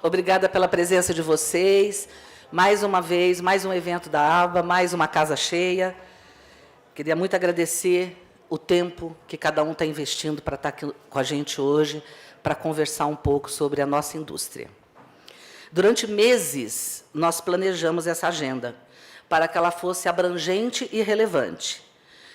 Obrigada pela presença de vocês. Mais uma vez, mais um evento da ABA, mais uma casa cheia. Queria muito agradecer o tempo que cada um está investindo para estar aqui com a gente hoje, para conversar um pouco sobre a nossa indústria. Durante meses, nós planejamos essa agenda, para que ela fosse abrangente e relevante.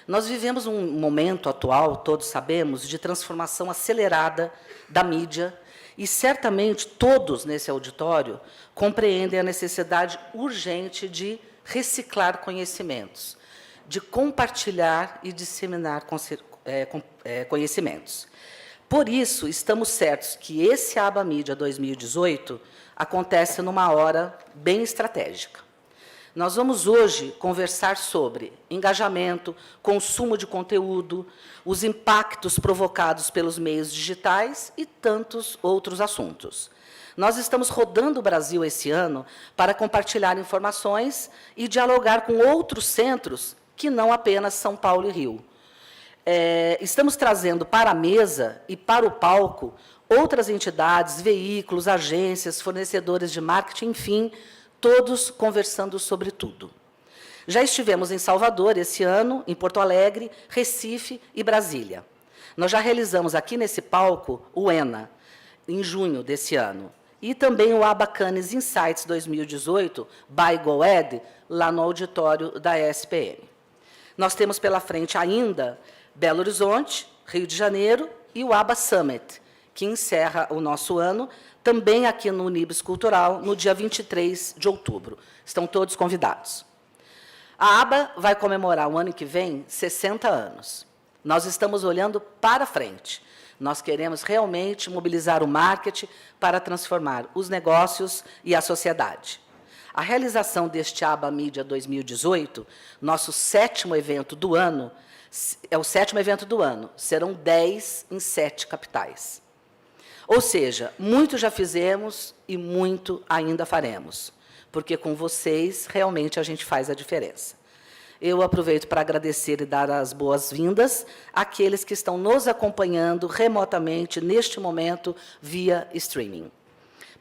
Nós vivemos um momento atual, todos sabemos, de transformação acelerada da mídia, e certamente todos nesse auditório compreendem a necessidade urgente de reciclar conhecimentos, de compartilhar e disseminar conhecimentos. Por isso, estamos certos que esse ABA Mídia 2018 acontece numa hora bem estratégica. Nós vamos hoje conversar sobre engajamento, consumo de conteúdo, os impactos provocados pelos meios digitais e tantos outros assuntos. Nós estamos rodando o Brasil esse ano para compartilhar informações e dialogar com outros centros que não apenas São Paulo e Rio. Estamos trazendo para a mesa e para o palco outras entidades, veículos, agências, fornecedores de marketing, enfim, todos conversando sobre tudo. Já estivemos em Salvador esse ano, em Porto Alegre, Recife e Brasília. Nós já realizamos aqui nesse palco o ENA, em junho desse ano, e também o ABA Cannes Insights 2018, by GoEd, lá no auditório da ESPM. Nós temos pela frente ainda Belo Horizonte, Rio de Janeiro e o ABA Summit, que encerra o nosso ano, também aqui no Unibis Cultural, no dia 23 de outubro. Estão todos convidados. A ABA vai comemorar o ano que vem 60 anos. Nós estamos olhando para frente. Nós queremos realmente mobilizar o marketing para transformar os negócios e a sociedade. A realização deste ABA Mídia 2018, nosso 7º evento do ano, é o 7º evento do ano, serão 10 em 7 capitais. Ou seja, muito já fizemos e muito ainda faremos, porque com vocês realmente a gente faz a diferença. Eu aproveito para agradecer e dar as boas-vindas àqueles que estão nos acompanhando remotamente neste momento via streaming.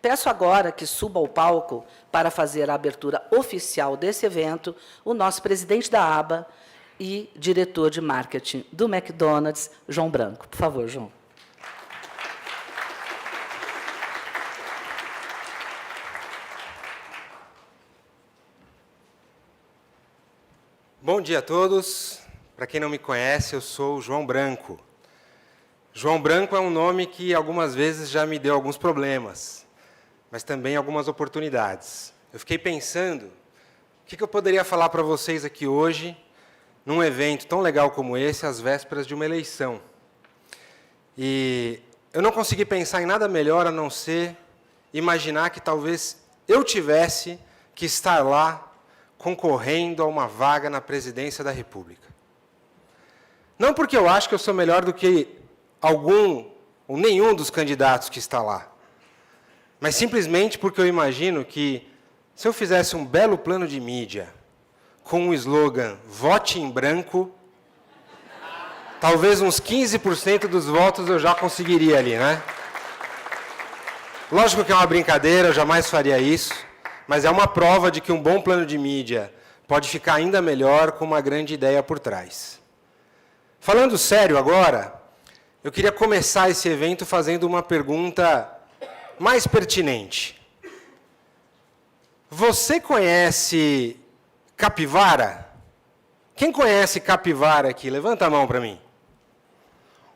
Peço agora que suba ao palco para fazer a abertura oficial desse evento o nosso presidente da ABA e diretor de marketing do McDonald's, João Branco. Por favor, João. Bom dia a todos. Para quem não me conhece, eu sou o João Branco. João Branco é um nome que algumas vezes já me deu alguns problemas, mas também algumas oportunidades. Eu fiquei pensando, o que eu poderia falar para vocês aqui hoje, num evento tão legal como esse, às vésperas de uma eleição. E eu não consegui pensar em nada melhor a não ser imaginar que talvez eu tivesse que estar lá concorrendo a uma vaga na presidência da República. Não porque eu acho que eu sou melhor do que algum ou nenhum dos candidatos que está lá, mas simplesmente porque eu imagino que, se eu fizesse um belo plano de mídia com o slogan "Vote em branco", talvez uns 15% dos votos eu já conseguiria ali, né? Lógico que é uma brincadeira, eu jamais faria isso, mas é uma prova de que um bom plano de mídia pode ficar ainda melhor com uma grande ideia por trás. Falando sério agora, eu queria começar esse evento fazendo uma pergunta mais pertinente. Você conhece capivara? Quem conhece capivara aqui? Levanta a mão para mim.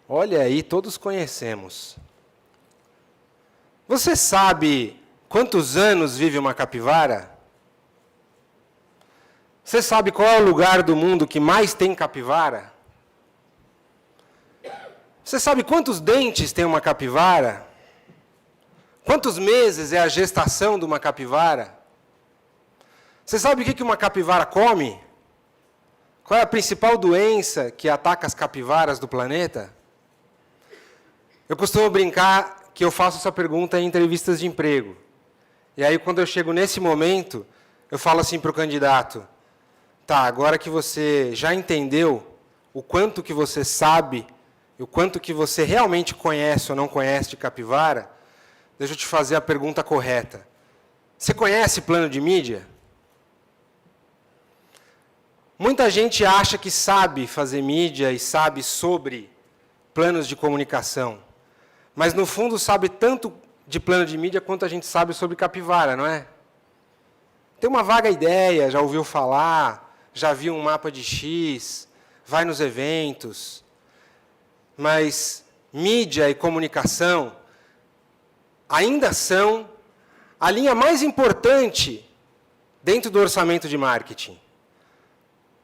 Olha aí, todos conhecemos. Você sabe quantos anos vive uma capivara? Você sabe qual é o lugar do mundo que mais tem capivara? Você sabe quantos dentes tem uma capivara? Quantos meses é a gestação de uma capivara? Você sabe o que uma capivara come? Qual é a principal doença que ataca as capivaras do planeta? Eu costumo brincar que eu faço essa pergunta em entrevistas de emprego. E aí, quando eu chego nesse momento, eu falo assim para o candidato: tá, agora que você já entendeu o quanto que você sabe, e o quanto que você realmente conhece ou não conhece de capivara, deixa eu te fazer a pergunta correta. Você conhece plano de mídia? Muita gente acha que sabe fazer mídia e sabe sobre planos de comunicação, mas no fundo sabe tanto de plano de mídia quanto a gente sabe sobre capivara, não é? Tem uma vaga ideia, já ouviu falar, já viu um mapa de X, vai nos eventos, mas mídia e comunicação ainda são a linha mais importante dentro do orçamento de marketing.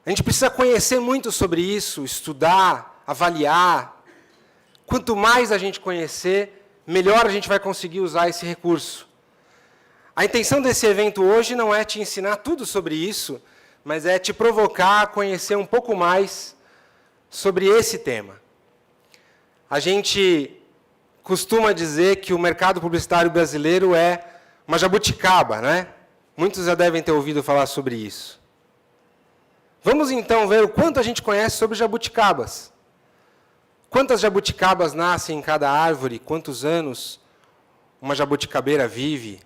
A gente precisa conhecer muito sobre isso, estudar, avaliar. Quanto mais a gente conhecer, melhor a gente vai conseguir usar esse recurso. A intenção desse evento hoje não é te ensinar tudo sobre isso, mas é te provocar a conhecer um pouco mais sobre esse tema. A gente costuma dizer que o mercado publicitário brasileiro é uma jabuticaba, né? Muitos já devem ter ouvido falar sobre isso. Vamos então ver o quanto a gente conhece sobre jabuticabas. Quantas jabuticabas nascem em cada árvore? Quantos anos uma jabuticabeira vive?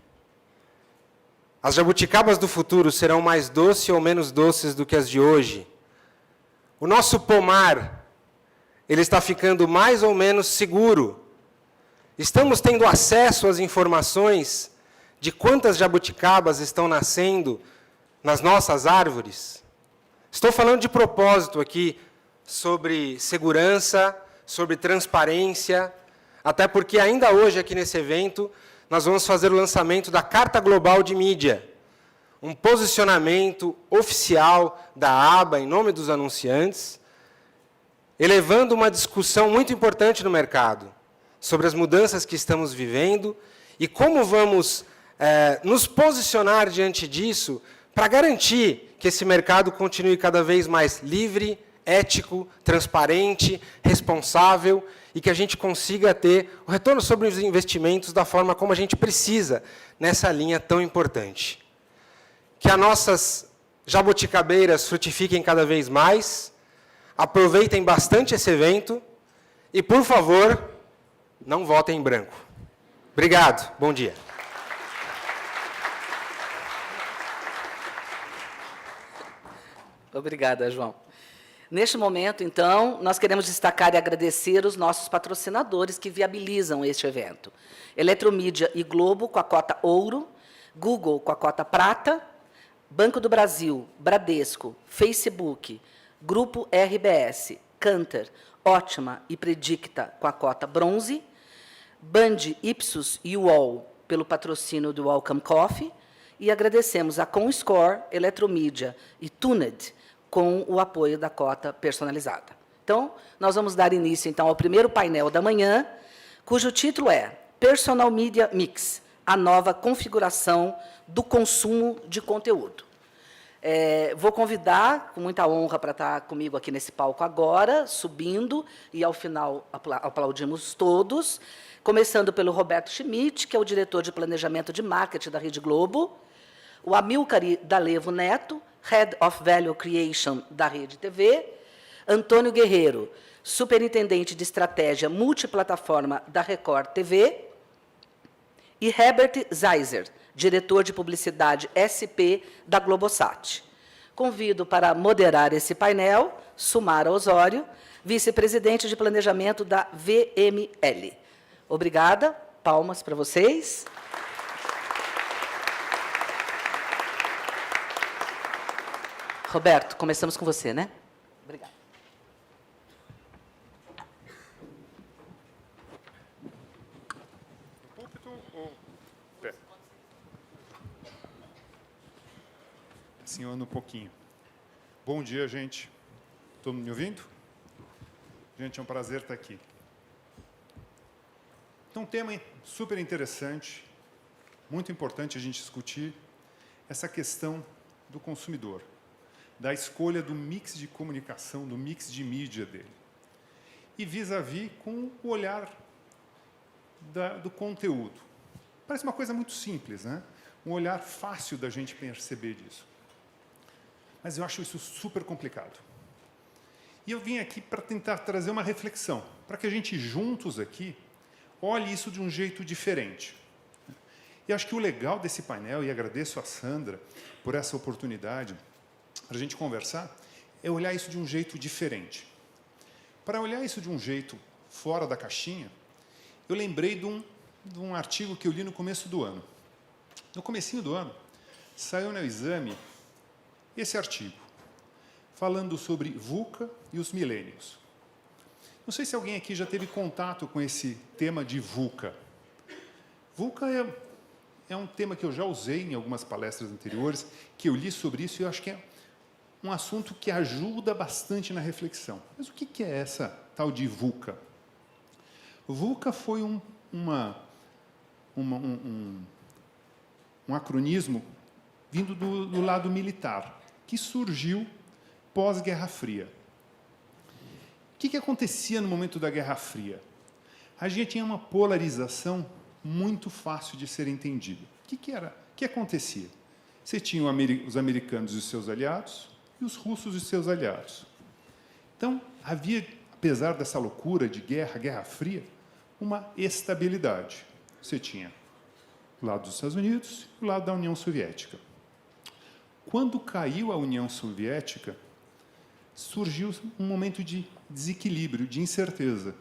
As jabuticabas do futuro serão mais doces ou menos doces do que as de hoje? O nosso pomar, ele está ficando mais ou menos seguro? Estamos tendo acesso às informações de quantas jabuticabas estão nascendo nas nossas árvores? Estou falando de propósito aqui sobre segurança, sobre transparência, até porque ainda hoje aqui nesse evento nós vamos fazer o lançamento da Carta Global de Mídia, um posicionamento oficial da aba em nome dos anunciantes, elevando uma discussão muito importante no mercado sobre as mudanças que estamos vivendo e como vamos nos posicionar diante disso para garantir que esse mercado continue cada vez mais livre, ético, transparente, responsável e que a gente consiga ter o retorno sobre os investimentos da forma como a gente precisa nessa linha tão importante. Que as nossas jabuticabeiras frutifiquem cada vez mais, aproveitem bastante esse evento e, por favor, não votem em branco. Obrigado, bom dia. Obrigada, João. Neste momento, então, nós queremos destacar e agradecer os nossos patrocinadores que viabilizam este evento. Eletromídia e Globo, com a cota Ouro, Google, com a cota Prata, Banco do Brasil, Bradesco, Facebook, Grupo RBS, Cantor, Ótima e Predicta, com a cota Bronze, Band, Ipsos e UOL, pelo patrocínio do Welcome Coffee, e agradecemos a Comscore, Eletromídia e Tuned, com o apoio da cota personalizada. Então, nós vamos dar início, então, ao primeiro painel da manhã, cujo título é Personal Media Mix, a nova configuração do consumo de conteúdo. Vou convidar, com muita honra, para estar comigo aqui nesse palco agora, subindo, e, ao final, aplaudimos todos, começando pelo Roberto Schmidt, que é o diretor de Planejamento de Marketing da Rede Globo, o Amilcar D'Alevo Neto, Head of Value Creation da Rede TV, Antônio Guerreiro, Superintendente de Estratégia Multiplataforma da Record TV, e Herbert Zeiser, Diretor de Publicidade SP da Globosat. Convido para moderar esse painel, Sumara Osório, Vice-Presidente de Planejamento da VML. Obrigada, palmas para vocês. Roberto, começamos com você, né? Obrigada. Púlpito ou pé? Assim eu ando um pouquinho. Bom dia, gente. Todo mundo me ouvindo? Gente, é um prazer estar aqui. Então, um tema super interessante, muito importante a gente discutir, essa questão do consumidor, da escolha do mix de comunicação, do mix de mídia dele. E vis-à-vis com o olhar do conteúdo. Parece uma coisa muito simples, né? Um olhar fácil da gente perceber disso. Mas eu acho isso super complicado. E eu vim aqui para tentar trazer uma reflexão, para que a gente juntos aqui olhe isso de um jeito diferente. E acho que o legal desse painel, e agradeço a Sandra por essa oportunidade para a gente conversar, é olhar isso de um jeito diferente. Para olhar isso de um jeito fora da caixinha, eu lembrei de um artigo que eu li no começo do ano. No comecinho do ano, saiu no Exame esse artigo, falando sobre VUCA e os milênios. Não sei se alguém aqui já teve contato com esse tema de VUCA. VUCA é um tema que eu já usei em algumas palestras anteriores, que eu li sobre isso, e eu acho que é um assunto que ajuda bastante na reflexão. Mas o que é essa tal de VUCA? VUCA foi um acronismo vindo do lado militar, que surgiu pós-Guerra Fria. O que acontecia no momento da Guerra Fria? A gente tinha uma polarização muito fácil de ser entendida. O que acontecia? Você tinha os americanos e os seus aliados, e os russos e os seus aliados. Então, havia, apesar dessa loucura de Guerra Fria, uma estabilidade. Você tinha o lado dos Estados Unidos e o lado da União Soviética. Quando caiu a União Soviética, surgiu um momento de desequilíbrio, de incerteza.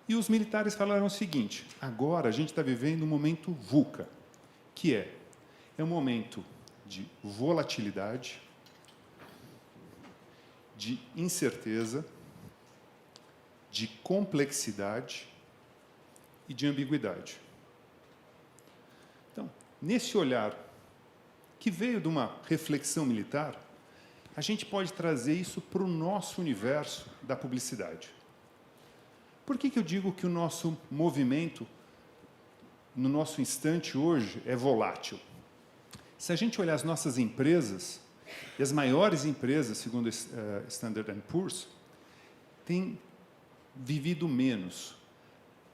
E os militares falaram o seguinte: agora a gente está vivendo um momento VUCA, que é um momento de volatilidade, de incerteza, de complexidade e de ambiguidade. Então, nesse olhar que veio de uma reflexão militar, a gente pode trazer isso para o nosso universo da publicidade. Por que eu digo que o nosso movimento, no nosso instante hoje, é volátil? Se a gente olhar as nossas empresas, e as maiores empresas, segundo Standard & Poor's, têm vivido menos.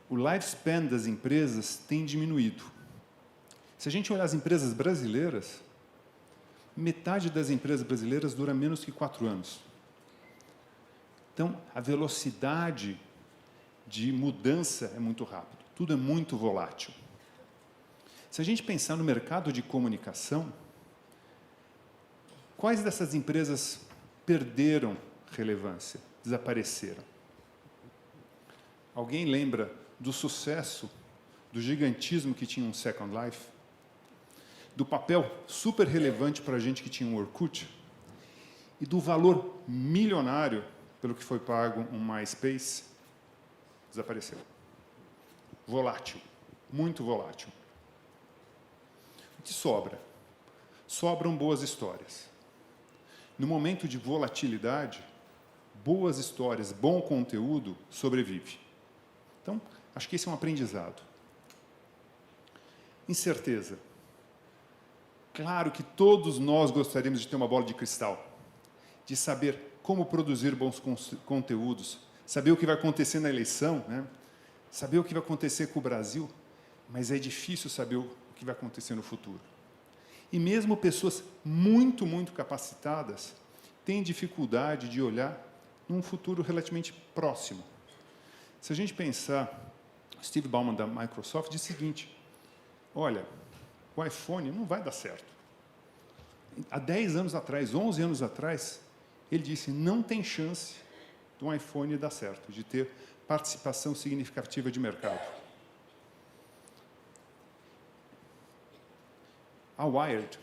O lifespan das empresas tem diminuído. Se a gente olhar as empresas brasileiras, metade das empresas brasileiras dura menos que 4 anos. Então, a velocidade de mudança é muito rápida. Tudo é muito volátil. Se a gente pensar no mercado de comunicação, quais dessas empresas perderam relevância, desapareceram? Alguém lembra do sucesso, do gigantismo que tinha um Second Life? Do papel super relevante para a gente que tinha um Orkut? E do valor milionário pelo que foi pago um MySpace? Desapareceu. Volátil, muito volátil. O que sobra? Sobram boas histórias. No momento de volatilidade, boas histórias, bom conteúdo sobrevive. Então, acho que esse é um aprendizado. Incerteza. Claro que todos nós gostaríamos de ter uma bola de cristal, de saber como produzir bons conteúdos, saber o que vai acontecer na eleição, né? Saber o que vai acontecer com o Brasil, mas é difícil saber o que vai acontecer no futuro. E mesmo pessoas muito, muito capacitadas têm dificuldade de olhar num futuro relativamente próximo. Se a gente pensar, Steve Ballmer da Microsoft diz o seguinte: olha, o iPhone não vai dar certo. Há 10 anos atrás, 11 anos atrás, ele disse: não tem chance de um iPhone dar certo, de ter participação significativa de mercado. A Wired,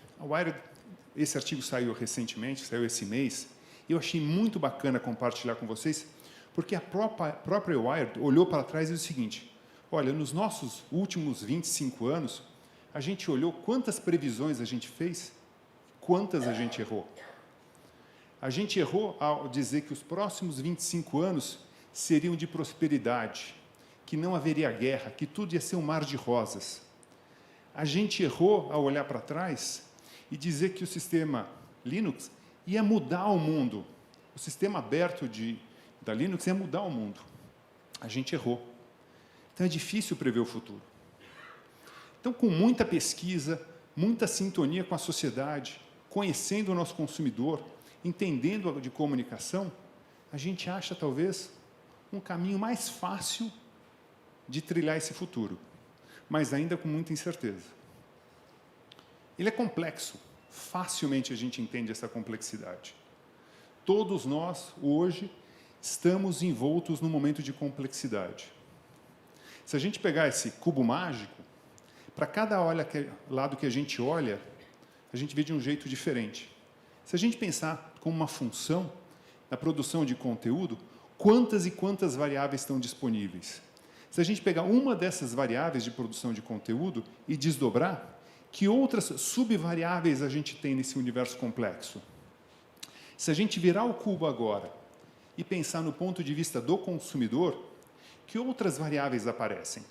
esse artigo saiu recentemente, saiu esse mês, e eu achei muito bacana compartilhar com vocês, porque a própria Wired olhou para trás e disse o seguinte: olha, nos nossos últimos 25 anos, a gente olhou quantas previsões a gente fez, quantas a gente errou. A gente errou ao dizer que os próximos 25 anos seriam de prosperidade, que não haveria guerra, que tudo ia ser um mar de rosas. A gente errou ao olhar para trás e dizer que o sistema Linux ia mudar o mundo. O sistema aberto da Linux ia mudar o mundo. A gente errou. Então, é difícil prever o futuro. Então, com muita pesquisa, muita sintonia com a sociedade, conhecendo o nosso consumidor, entendendo de comunicação, a gente acha, talvez, um caminho mais fácil de trilhar esse futuro, mas ainda com muita incerteza. Ele é complexo. Facilmente a gente entende essa complexidade. Todos nós, hoje, estamos envoltos num momento de complexidade. Se a gente pegar esse cubo mágico, para cada lado que a gente olha, a gente vê de um jeito diferente. Se a gente pensar como uma função na produção de conteúdo, quantas e quantas variáveis estão disponíveis? Se a gente pegar uma dessas variáveis de produção de conteúdo e desdobrar, que outras subvariáveis a gente tem nesse universo complexo? Se a gente virar o cubo agora e pensar no ponto de vista do consumidor, que outras variáveis aparecem?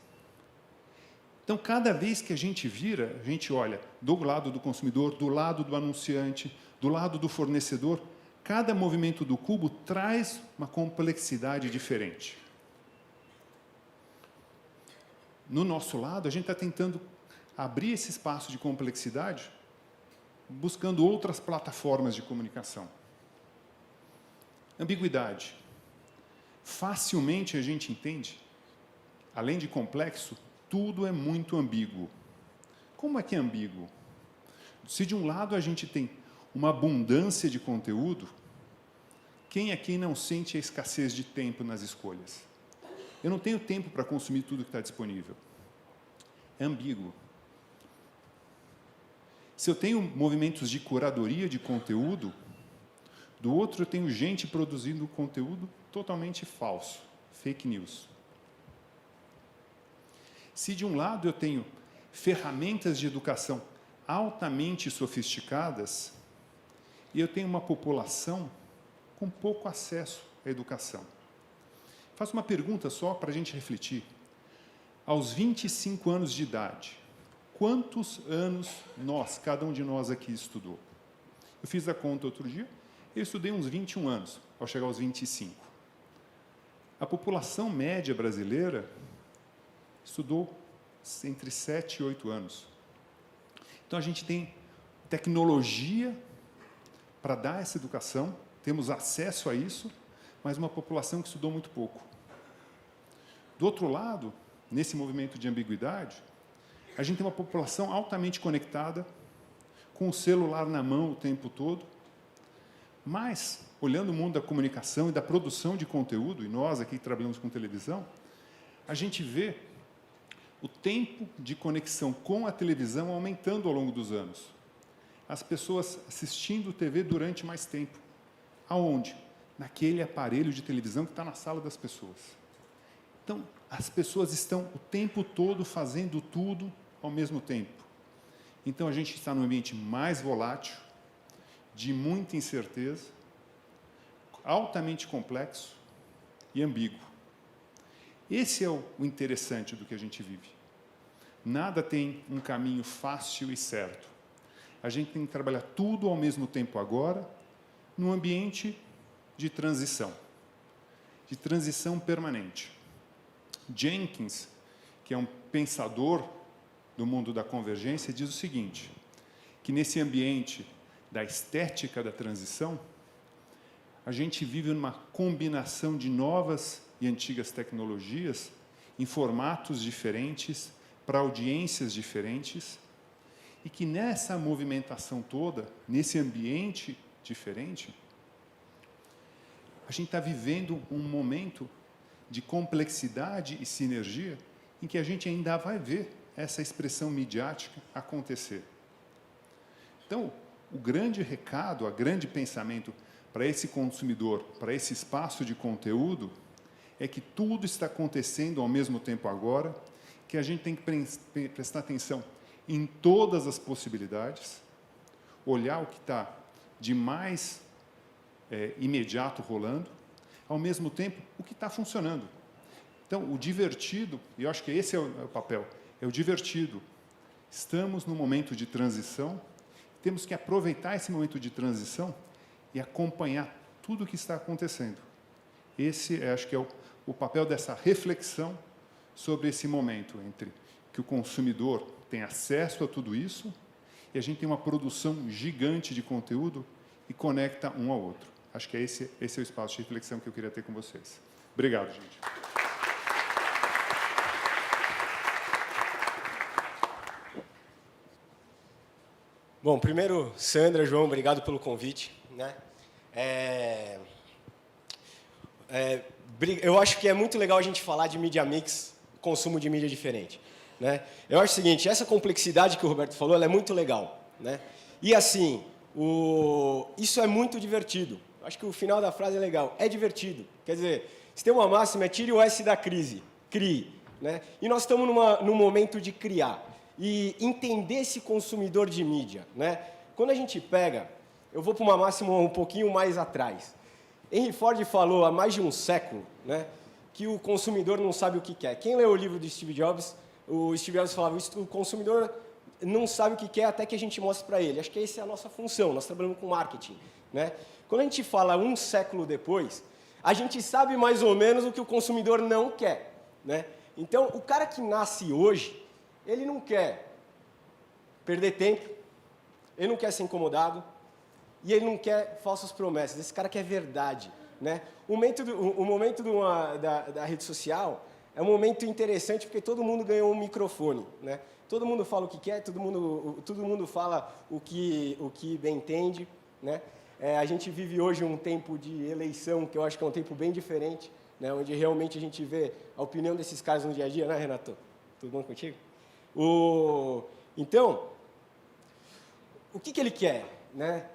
Então, cada vez que a gente vira, a gente olha do lado do consumidor, do lado do anunciante, do lado do fornecedor, cada movimento do cubo traz uma complexidade diferente. No nosso lado, a gente está tentando abrir esse espaço de complexidade, buscando outras plataformas de comunicação. Ambiguidade. Facilmente a gente entende, além de complexo, tudo é muito ambíguo. Como é que é ambíguo? Se de um lado a gente tem uma abundância de conteúdo, quem aqui não sente a escassez de tempo nas escolhas? Eu não tenho tempo para consumir tudo que está disponível. É ambíguo. Se eu tenho movimentos de curadoria de conteúdo, do outro eu tenho gente produzindo conteúdo totalmente falso, fake news. Se de um lado eu tenho ferramentas de educação altamente sofisticadas, e eu tenho uma população com pouco acesso à educação. Faço uma pergunta só para a gente refletir. Aos 25 anos de idade, quantos anos cada um de nós aqui estudou? Eu fiz a conta outro dia, eu estudei uns 21 anos, ao chegar aos 25. A população média brasileira estudou entre 7 e 8 anos. Então, a gente tem tecnologia para dar essa educação, temos acesso a isso, mas uma população que estudou muito pouco. Do outro lado, nesse movimento de ambiguidade, a gente tem uma população altamente conectada, com o celular na mão o tempo todo, mas, olhando o mundo da comunicação e da produção de conteúdo, e nós aqui que trabalhamos com televisão, a gente vê o tempo de conexão com a televisão aumentando ao longo dos anos. As pessoas assistindo TV durante mais tempo. Aonde? Naquele aparelho de televisão que está na sala das pessoas. Então, as pessoas estão o tempo todo fazendo tudo ao mesmo tempo. Então, a gente está num ambiente mais volátil, de muita incerteza, altamente complexo e ambíguo. Esse é o interessante do que a gente vive. Nada tem um caminho fácil e certo. A gente tem que trabalhar tudo ao mesmo tempo agora, num ambiente de transição permanente. Jenkins, que é um pensador do mundo da convergência, diz o seguinte, que nesse ambiente da estética da transição, a gente vive numa combinação de novas e antigas tecnologias em formatos diferentes, para audiências diferentes, e que nessa movimentação toda, nesse ambiente diferente, a gente está vivendo um momento de complexidade e sinergia em que a gente ainda vai ver essa expressão midiática acontecer. Então, o grande recado, o grande pensamento para esse consumidor, para esse espaço de conteúdo, é que tudo está acontecendo ao mesmo tempo agora, que a gente tem que prestar atenção em todas as possibilidades, olhar o que está de mais imediato rolando, ao mesmo tempo o que está funcionando. Então, o divertido, e eu acho que esse é o papel, é o divertido. Estamos num momento de transição, temos que aproveitar esse momento de transição e acompanhar tudo o que está acontecendo. Esse, acho que é o papel dessa reflexão sobre esse momento entre que o consumidor tem acesso a tudo isso e a gente tem uma produção gigante de conteúdo e conecta um ao outro. Acho que esse é o espaço de reflexão que eu queria ter com vocês. Obrigado, gente. Bom, primeiro, Sandra, João, obrigado pelo convite, né? Eu acho que é muito legal a gente falar de mídia mix, consumo de mídia diferente, né? Eu acho o seguinte, essa complexidade que o Roberto falou, ela é muito legal, né? E assim, isso é muito divertido. Acho que o final da frase é legal, é divertido. Quer dizer, se tem uma máxima, é tire o S da crise, crie, né? E nós estamos num momento de criar e entender esse consumidor de mídia, né? Quando a gente pega, eu vou para uma máxima um pouquinho mais atrás. Henry Ford falou há mais de um século, né, que o consumidor não sabe o que quer. Quem leu o livro do Steve Jobs, o Steve Jobs falava isso, o consumidor não sabe o que quer até que a gente mostre para ele. Acho que essa é a nossa função, nós trabalhamos com marketing, né? Quando a gente fala um século depois, a gente sabe mais ou menos o que o consumidor não quer, né? Então, o cara que nasce hoje, ele não quer perder tempo, ele não quer ser incomodado, e ele não quer falsas promessas, esse cara quer verdade, né? O momento da rede social é um momento interessante porque todo mundo ganhou um microfone, né? Todo mundo fala o que quer, todo mundo fala o que bem entende, né? A gente vive hoje um tempo de eleição, que eu acho que é um tempo bem diferente, né? Onde realmente a gente vê a opinião desses caras no dia a dia, né, Renato? Tudo bom contigo? Então, o que ele quer, né?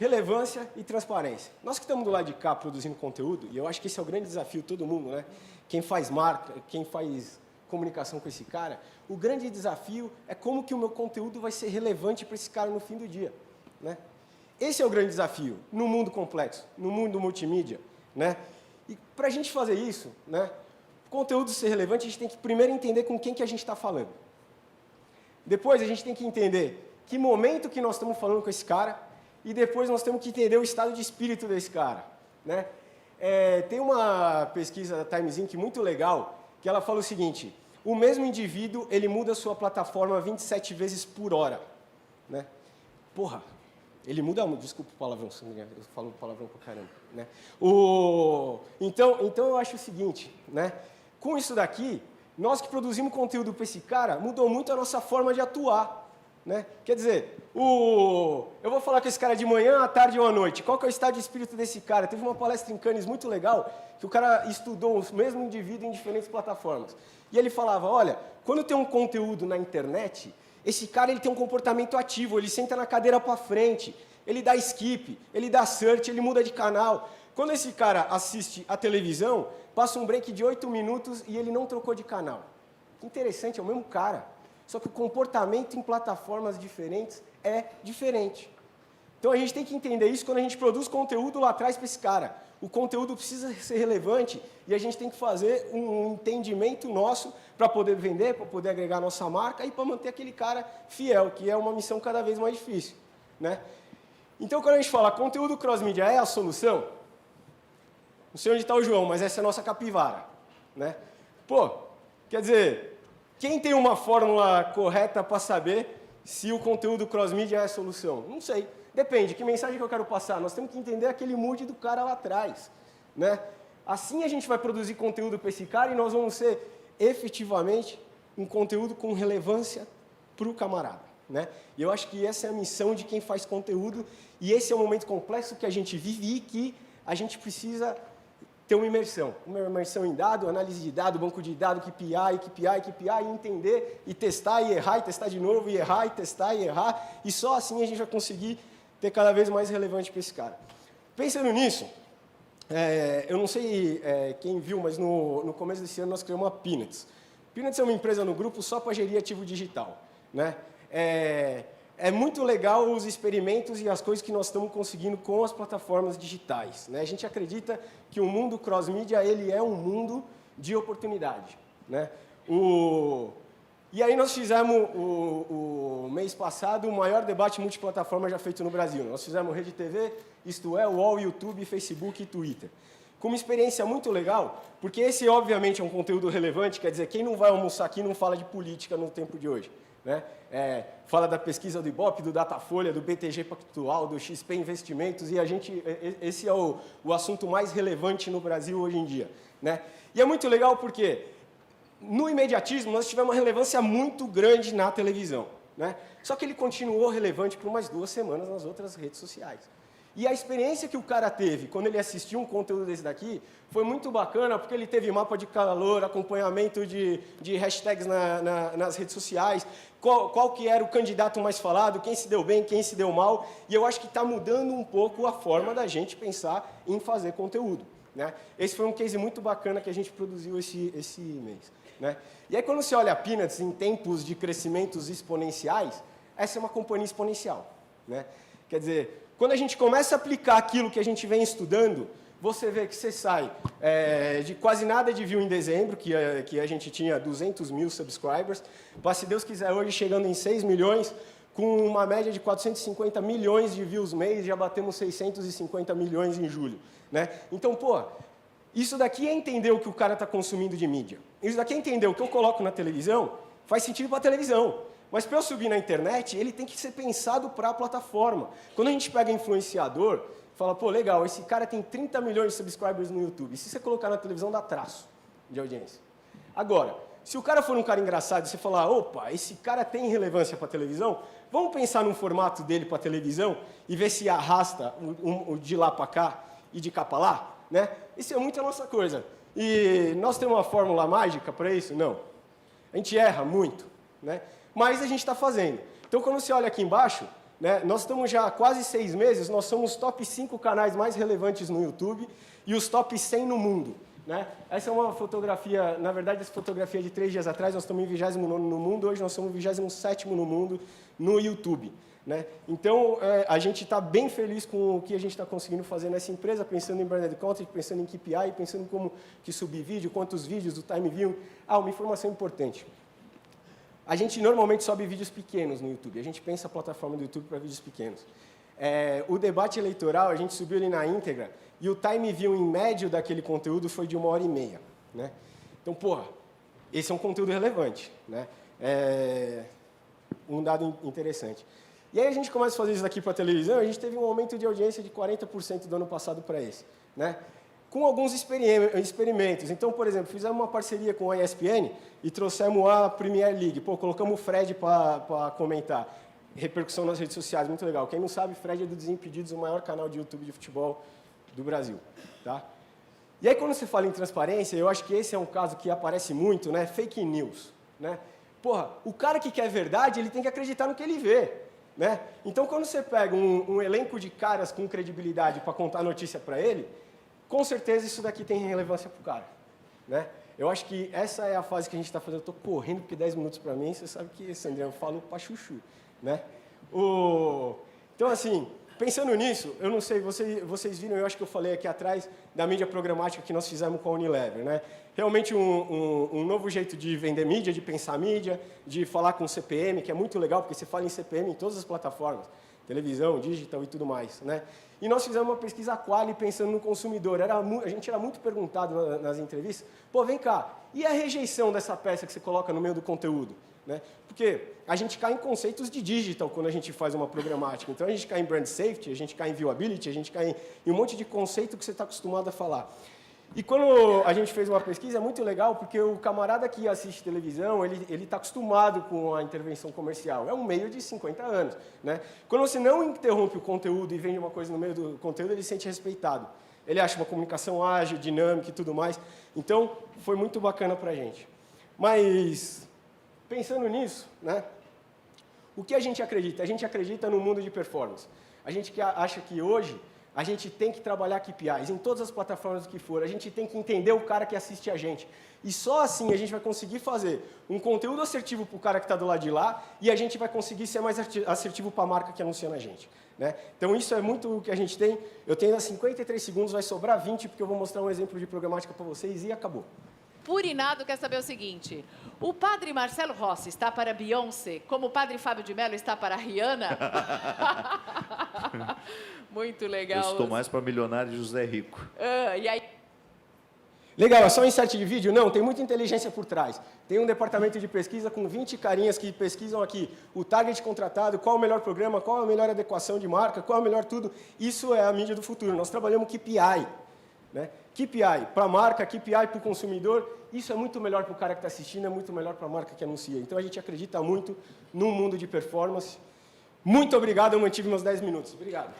Relevância e transparência. Nós que estamos do lado de cá produzindo conteúdo, e eu acho que esse é o grande desafio de todo mundo, né? Quem faz marca, quem faz comunicação com esse cara, o grande desafio é como que o meu conteúdo vai ser relevante para esse cara no fim do dia, né? Esse é o grande desafio no mundo complexo, no mundo multimídia, né? E para a gente fazer isso, né? O conteúdo ser relevante, a gente tem que primeiro entender com quem que a gente está falando. Depois a gente tem que entender que momento que nós estamos falando com esse cara. E depois nós temos que entender o estado de espírito desse cara, né? Tem uma pesquisa da Times Inc. muito legal, que ela fala o seguinte, o mesmo indivíduo, ele muda a sua plataforma 27 vezes por hora, né? Porra, ele muda muito, desculpa o palavrão, eu falo palavrão pra caramba, né? Então eu acho o seguinte, né? Com isso daqui, nós que produzimos conteúdo para esse cara, mudou muito a nossa forma de atuar, né? Quer dizer, eu vou falar com esse cara de manhã, à tarde ou à noite. Qual que é o estado de espírito desse cara? Teve uma palestra em Cannes muito legal, que o cara estudou o mesmo indivíduo em diferentes plataformas. E ele falava, olha, quando tem um conteúdo na internet, esse cara ele tem um comportamento ativo, ele senta na cadeira para frente, ele dá skip, ele dá search, ele muda de canal. Quando esse cara assiste a televisão, passa um break de 8 minutos e ele não trocou de canal. Que interessante, é o mesmo cara. Só que o comportamento em plataformas diferentes é diferente. Então, a gente tem que entender isso quando a gente produz conteúdo lá atrás para esse cara. O conteúdo precisa ser relevante e a gente tem que fazer um entendimento nosso para poder vender, para poder agregar a nossa marca e para manter aquele cara fiel, que é uma missão cada vez mais difícil, né? Então, quando a gente fala conteúdo cross-mídia é a solução, não sei onde está o João, mas essa é a nossa capivara, né? Pô, quer dizer... Quem tem uma fórmula correta para saber se o conteúdo cross-mídia é a solução? Não sei. Depende. Que mensagem que eu quero passar? Nós temos que entender aquele mood do cara lá atrás, né? Assim a gente vai produzir conteúdo para esse cara e nós vamos ser efetivamente um conteúdo com relevância para o camarada, né? E eu acho que essa é a missão de quem faz conteúdo e esse é o momento complexo que a gente vive e que a gente precisa ter uma imersão em dado, análise de dado, banco de dados, KPI, e entender, e testar, e errar, e testar de novo, e errar, e testar, e errar, e só assim a gente vai conseguir ter cada vez mais relevante para esse cara. Pensando nisso, eu não sei quem viu, mas no começo desse ano nós criamos a Peanuts. Peanuts é uma empresa no grupo só para gerir ativo digital, né? É muito legal os experimentos e as coisas que nós estamos conseguindo com as plataformas digitais, né? A gente acredita que o mundo cross-mídia ele é um mundo de oportunidade, né? E aí nós fizemos, o mês passado, o maior debate multiplataforma já feito no Brasil. Nós fizemos Rede TV, Isto É, UOL, YouTube, Facebook e Twitter. Com uma experiência muito legal, porque esse, obviamente, é um conteúdo relevante, quer dizer, quem não vai almoçar aqui não fala de política no tempo de hoje, né? Fala da pesquisa do Ibope, do Datafolha, do BTG Pactual, do XP Investimentos, e esse é o assunto mais relevante no Brasil hoje em dia, né? E é muito legal porque, no imediatismo, nós tivemos uma relevância muito grande na televisão, né? Só que ele continuou relevante por umas 2 semanas nas outras redes sociais. E a experiência que o cara teve quando ele assistiu um conteúdo desse daqui foi muito bacana, porque ele teve mapa de calor, acompanhamento de hashtags nas redes sociais, qual que era o candidato mais falado, quem se deu bem, quem se deu mal. E eu acho que está mudando um pouco a forma da gente pensar em fazer conteúdo, né? Esse foi um case muito bacana que a gente produziu esse mês, né? E aí, quando você olha a Peanuts em tempos de crescimentos exponenciais, essa é uma companhia exponencial, né? Quer dizer, quando a gente começa a aplicar aquilo que a gente vem estudando, você vê que você sai de quase nada de view em dezembro, que a gente tinha 200 mil subscribers, para, se Deus quiser, hoje chegando em 6 milhões, com uma média de 450 milhões de views mês, já batemos 650 milhões em julho, né? Então, pô, isso daqui é entender o que o cara está consumindo de mídia. Isso daqui é entender o que eu coloco na televisão, faz sentido para a televisão. Mas para eu subir na internet, ele tem que ser pensado para a plataforma. Quando a gente pega influenciador, fala, pô, legal, esse cara tem 30 milhões de subscribers no YouTube. E se você colocar na televisão, dá traço de audiência. Agora, se o cara for um cara engraçado e você falar, opa, esse cara tem relevância para a televisão, vamos pensar num formato dele para a televisão e ver se arrasta de lá para cá e de cá para lá, né? Isso é muito a nossa coisa. E nós temos uma fórmula mágica para isso? Não. A gente erra muito, né? Mas a gente está fazendo. Então, quando você olha aqui embaixo, né, nós estamos já há quase 6 meses, nós somos os top 5 canais mais relevantes no YouTube e os top 100 no mundo, né? Essa é uma fotografia, na verdade, essa fotografia é de 3 dias atrás, nós estamos em 29º no mundo, hoje nós somos 27º no mundo no YouTube, né? Então, a gente está bem feliz com o que a gente está conseguindo fazer nessa empresa, pensando em branded content, pensando em KPI, pensando em como que subir vídeo, quantos vídeos, o time view. Ah, uma informação importante. A gente normalmente sobe vídeos pequenos no YouTube. A gente pensa a plataforma do YouTube para vídeos pequenos. O debate eleitoral, a gente subiu ele na íntegra e o time view em médio daquele conteúdo foi de 1h30, né? Então, porra, esse é um conteúdo relevante, né? Um dado interessante. E aí a gente começa a fazer isso aqui para a televisão, a gente teve um aumento de audiência de 40% do ano passado para esse, né? Com alguns experimentos. Então, por exemplo, fizemos uma parceria com a ESPN e trouxemos a Premier League. Pô, colocamos o Fred para comentar. Repercussão nas redes sociais, muito legal. Quem não sabe, Fred é do Desimpedidos, o maior canal de YouTube de futebol do Brasil, tá? E aí, quando você fala em transparência, eu acho que esse é um caso que aparece muito, né? Fake news, né? Porra, o cara que quer verdade, ele tem que acreditar no que ele vê, né? Então, quando você pega um elenco de caras com credibilidade para contar notícia para ele, com certeza isso daqui tem relevância para o cara, né? Eu acho que essa é a fase que a gente está fazendo. Eu estou correndo porque 10 minutos para mim, você sabe que, Sandré, eu falo para chuchu, né? Então, assim, pensando nisso, eu não sei, vocês viram, eu acho que eu falei aqui atrás da mídia programática que nós fizemos com a Unilever, né? Realmente um novo jeito de vender mídia, de pensar mídia, de falar com CPM, que é muito legal, porque você fala em CPM em todas as plataformas, televisão, digital e tudo mais, né? E nós fizemos uma pesquisa quali pensando no consumidor. A gente era muito perguntado nas entrevistas, pô, vem cá, e a rejeição dessa peça que você coloca no meio do conteúdo, né? Porque a gente cai em conceitos de digital quando a gente faz uma programática. Então, a gente cai em brand safety, a gente cai em viewability, a gente cai em um monte de conceito que você está acostumado a falar. E quando a gente fez uma pesquisa, é muito legal, porque o camarada que assiste televisão, ele está acostumado com a intervenção comercial. É um meio de 50 anos, né? Quando você não interrompe o conteúdo e vende uma coisa no meio do conteúdo, ele se sente respeitado. Ele acha uma comunicação ágil, dinâmica e tudo mais. Então, foi muito bacana para a gente. Mas, pensando nisso, né? O que a gente acredita? A gente acredita no mundo de performance. A gente acha que hoje a gente tem que trabalhar KPIs em todas as plataformas que for. A gente tem que entender o cara que assiste a gente. E só assim a gente vai conseguir fazer um conteúdo assertivo para o cara que está do lado de lá e a gente vai conseguir ser mais assertivo para a marca que anuncia na gente, né? Então, isso é muito o que a gente tem. Eu tenho ainda 53 segundos, vai sobrar 20, porque eu vou mostrar um exemplo de programática para vocês e acabou. Purinado quer saber o seguinte: o padre Marcelo Rossi está para Beyoncé, como o padre Fábio de Mello está para Rihanna? Muito legal. Eu estou mais para milionário José Rico. E aí? Legal, é só um insert de vídeo? Não, tem muita inteligência por trás. Tem um departamento de pesquisa com 20 carinhas que pesquisam aqui o target contratado, qual o melhor programa, qual a melhor adequação de marca, qual é o melhor tudo. Isso é a mídia do futuro. Nós trabalhamos KPI. né? KPI para a marca, KPI para o consumidor, isso é muito melhor para o cara que está assistindo, é muito melhor para a marca que anuncia. Então, a gente acredita muito num mundo de performance. Muito obrigado, eu mantive meus 10 minutos. Obrigado.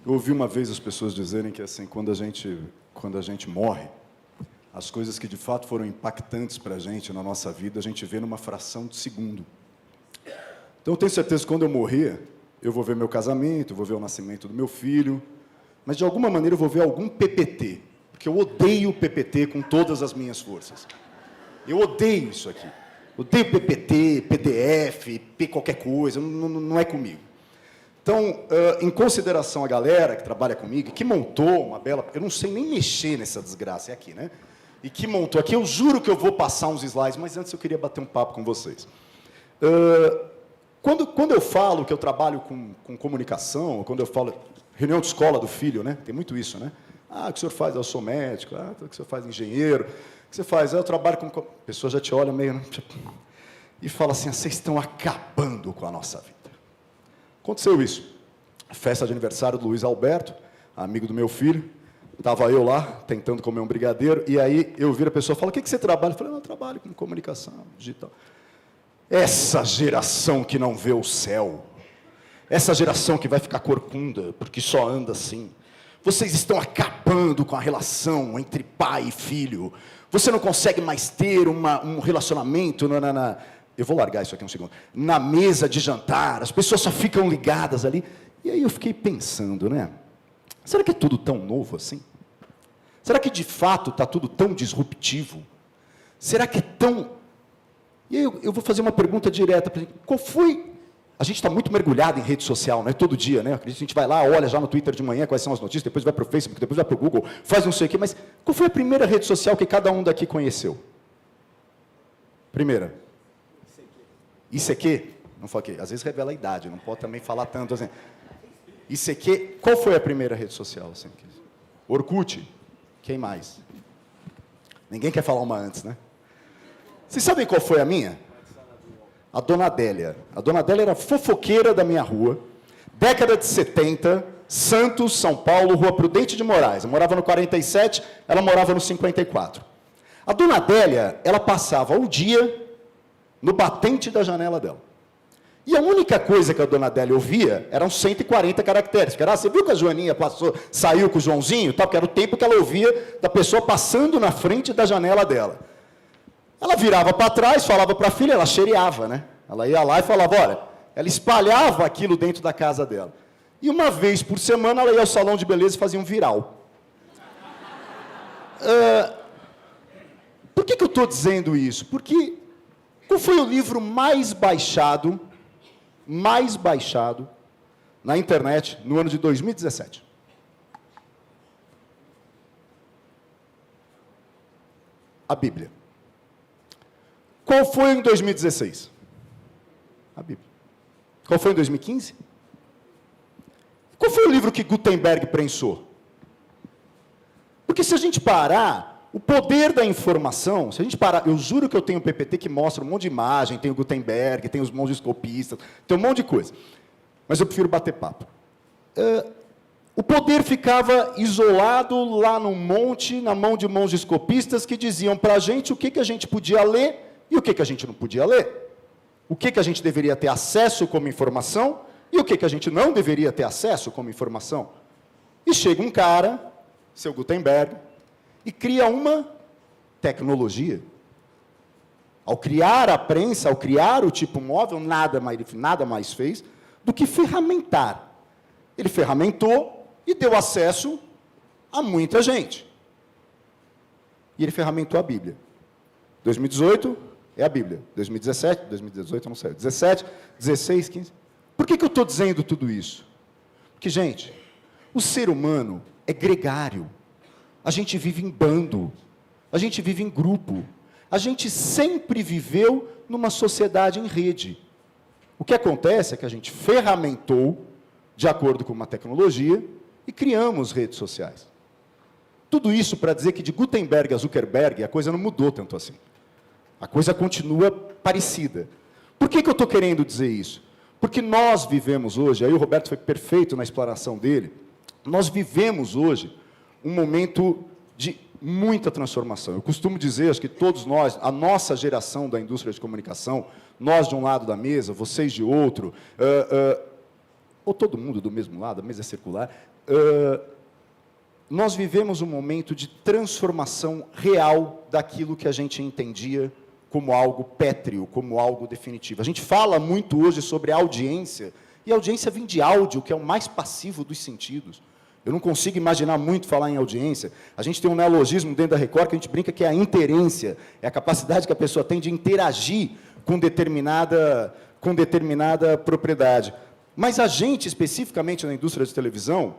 Eu ouvi uma vez as pessoas dizerem que assim, quando a gente morre, as coisas que de fato foram impactantes para a gente na nossa vida, a gente vê numa fração de segundo. Então eu tenho certeza que quando eu morrer, eu vou ver meu casamento, eu vou ver o nascimento do meu filho, mas de alguma maneira eu vou ver algum PPT, porque eu odeio PPT com todas as minhas forças. Eu odeio isso aqui. Odeio PPT, PDF, qualquer coisa, não é comigo. Então, em consideração a galera que trabalha comigo, que montou uma bela... Eu não sei nem mexer nessa desgraça, é aqui, né? E que montou aqui, eu juro que eu vou passar uns slides, mas antes eu queria bater um papo com vocês. Quando eu falo que eu trabalho com comunicação, quando eu falo... Reunião de escola do filho, né? Tem muito isso, né? Ah, o que o senhor faz? Eu sou médico. Ah, o que o senhor faz? Engenheiro. O que você faz? Eu trabalho com... A pessoa já te olha meio... Né? E fala assim, vocês estão acabando com a nossa vida. Aconteceu isso. Festa de aniversário do Luiz Alberto, amigo do meu filho. Estava eu lá, tentando comer um brigadeiro, e aí eu viro a pessoa e falo, o que você trabalha? Eu falei, eu trabalho com comunicação digital. Essa geração que não vê o céu, essa geração que vai ficar corcunda, porque só anda assim. Vocês estão acabando com a relação entre pai e filho. Você não consegue mais ter um relacionamento eu vou largar isso aqui um segundo. Na mesa de jantar, as pessoas só ficam ligadas ali. E aí eu fiquei pensando, né? Será que é tudo tão novo assim? Será que de fato está tudo tão disruptivo? Será que é tão... E aí eu vou fazer uma pergunta direta para ele. Qual foi... A gente está muito mergulhado em rede social, né? Todo dia, né? A gente vai lá, olha já no Twitter de manhã quais são as notícias, depois vai para o Facebook, depois vai para o Google, faz não sei o quê, mas qual foi a primeira rede social que cada um daqui conheceu? Primeira. ICQ? Não foi aqui. Às vezes revela a idade, não pode também falar tanto assim. ICQ, qual foi a primeira rede social? Assim? Orkut? Quem mais? Ninguém quer falar uma antes, né? Vocês sabem qual foi a minha? A Dona Adélia. A Dona Adélia era fofoqueira da minha rua. Década de 70, Santos, São Paulo, Rua Prudente de Moraes. Eu morava no 47, ela morava no 54. A Dona Adélia, ela passava o dia no batente da janela dela. E a única coisa que a Dona Adélia ouvia eram 140 caracteres. Porque era, você viu que a Joaninha saiu com o Joãozinho? Tal, que era o tempo que ela ouvia da pessoa passando na frente da janela dela. Ela virava para trás, falava para a filha, ela xereava, né? Ela ia lá e falava, olha, ela espalhava aquilo dentro da casa dela. E uma vez por semana ela ia ao salão de beleza e fazia um viral. Por que eu estou dizendo isso? Porque qual foi o livro mais baixado na internet no ano de 2017? A Bíblia. Qual foi em 2016? A Bíblia. Qual foi em 2015? Qual foi o livro que Gutenberg prensou? Porque se a gente parar, o poder da informação, se a gente parar, eu juro que eu tenho um PPT que mostra um monte de imagem, tem o Gutenberg, tem os mongescopistas, tem um monte de coisa. Mas eu prefiro bater papo. O poder ficava isolado lá num monte, na mão de mongescopistas que diziam para a gente o que a gente podia ler e o que a gente não podia ler. O que a gente deveria ter acesso como informação e o que a gente não deveria ter acesso como informação. E chega um cara, seu Gutenberg, e cria uma tecnologia. Ao criar a prensa, ao criar o tipo móvel, nada mais fez do que ferramentar. Ele ferramentou e deu acesso a muita gente. E ele ferramentou a Bíblia. 2018 é a Bíblia. 2017, 2018 eu não sei. 17, 16, 15. Por que eu estou dizendo tudo isso? Porque, gente, o ser humano é gregário. A gente vive em bando. A gente vive em grupo. A gente sempre viveu numa sociedade em rede. O que acontece é que a gente ferramentou de acordo com uma tecnologia e criamos redes sociais. Tudo isso para dizer que de Gutenberg a Zuckerberg a coisa não mudou tanto assim. A coisa continua parecida. Por que eu estou querendo dizer isso? Porque nós vivemos hoje, aí o Roberto foi perfeito na explanação dele, nós vivemos hoje um momento de muita transformação. Eu costumo dizer, acho que todos nós, a nossa geração da indústria de comunicação, nós de um lado da mesa, vocês de outro, ou todo mundo do mesmo lado, a mesa é circular, nós vivemos um momento de transformação real daquilo que a gente entendia como algo pétreo, como algo definitivo. A gente fala muito hoje sobre audiência, e a audiência vem de áudio, que é o mais passivo dos sentidos. Eu não consigo imaginar muito falar em audiência. A gente tem um neologismo dentro da Record que a gente brinca que é a interência, é a capacidade que a pessoa tem de interagir com determinada propriedade. Mas a gente, especificamente na indústria de televisão,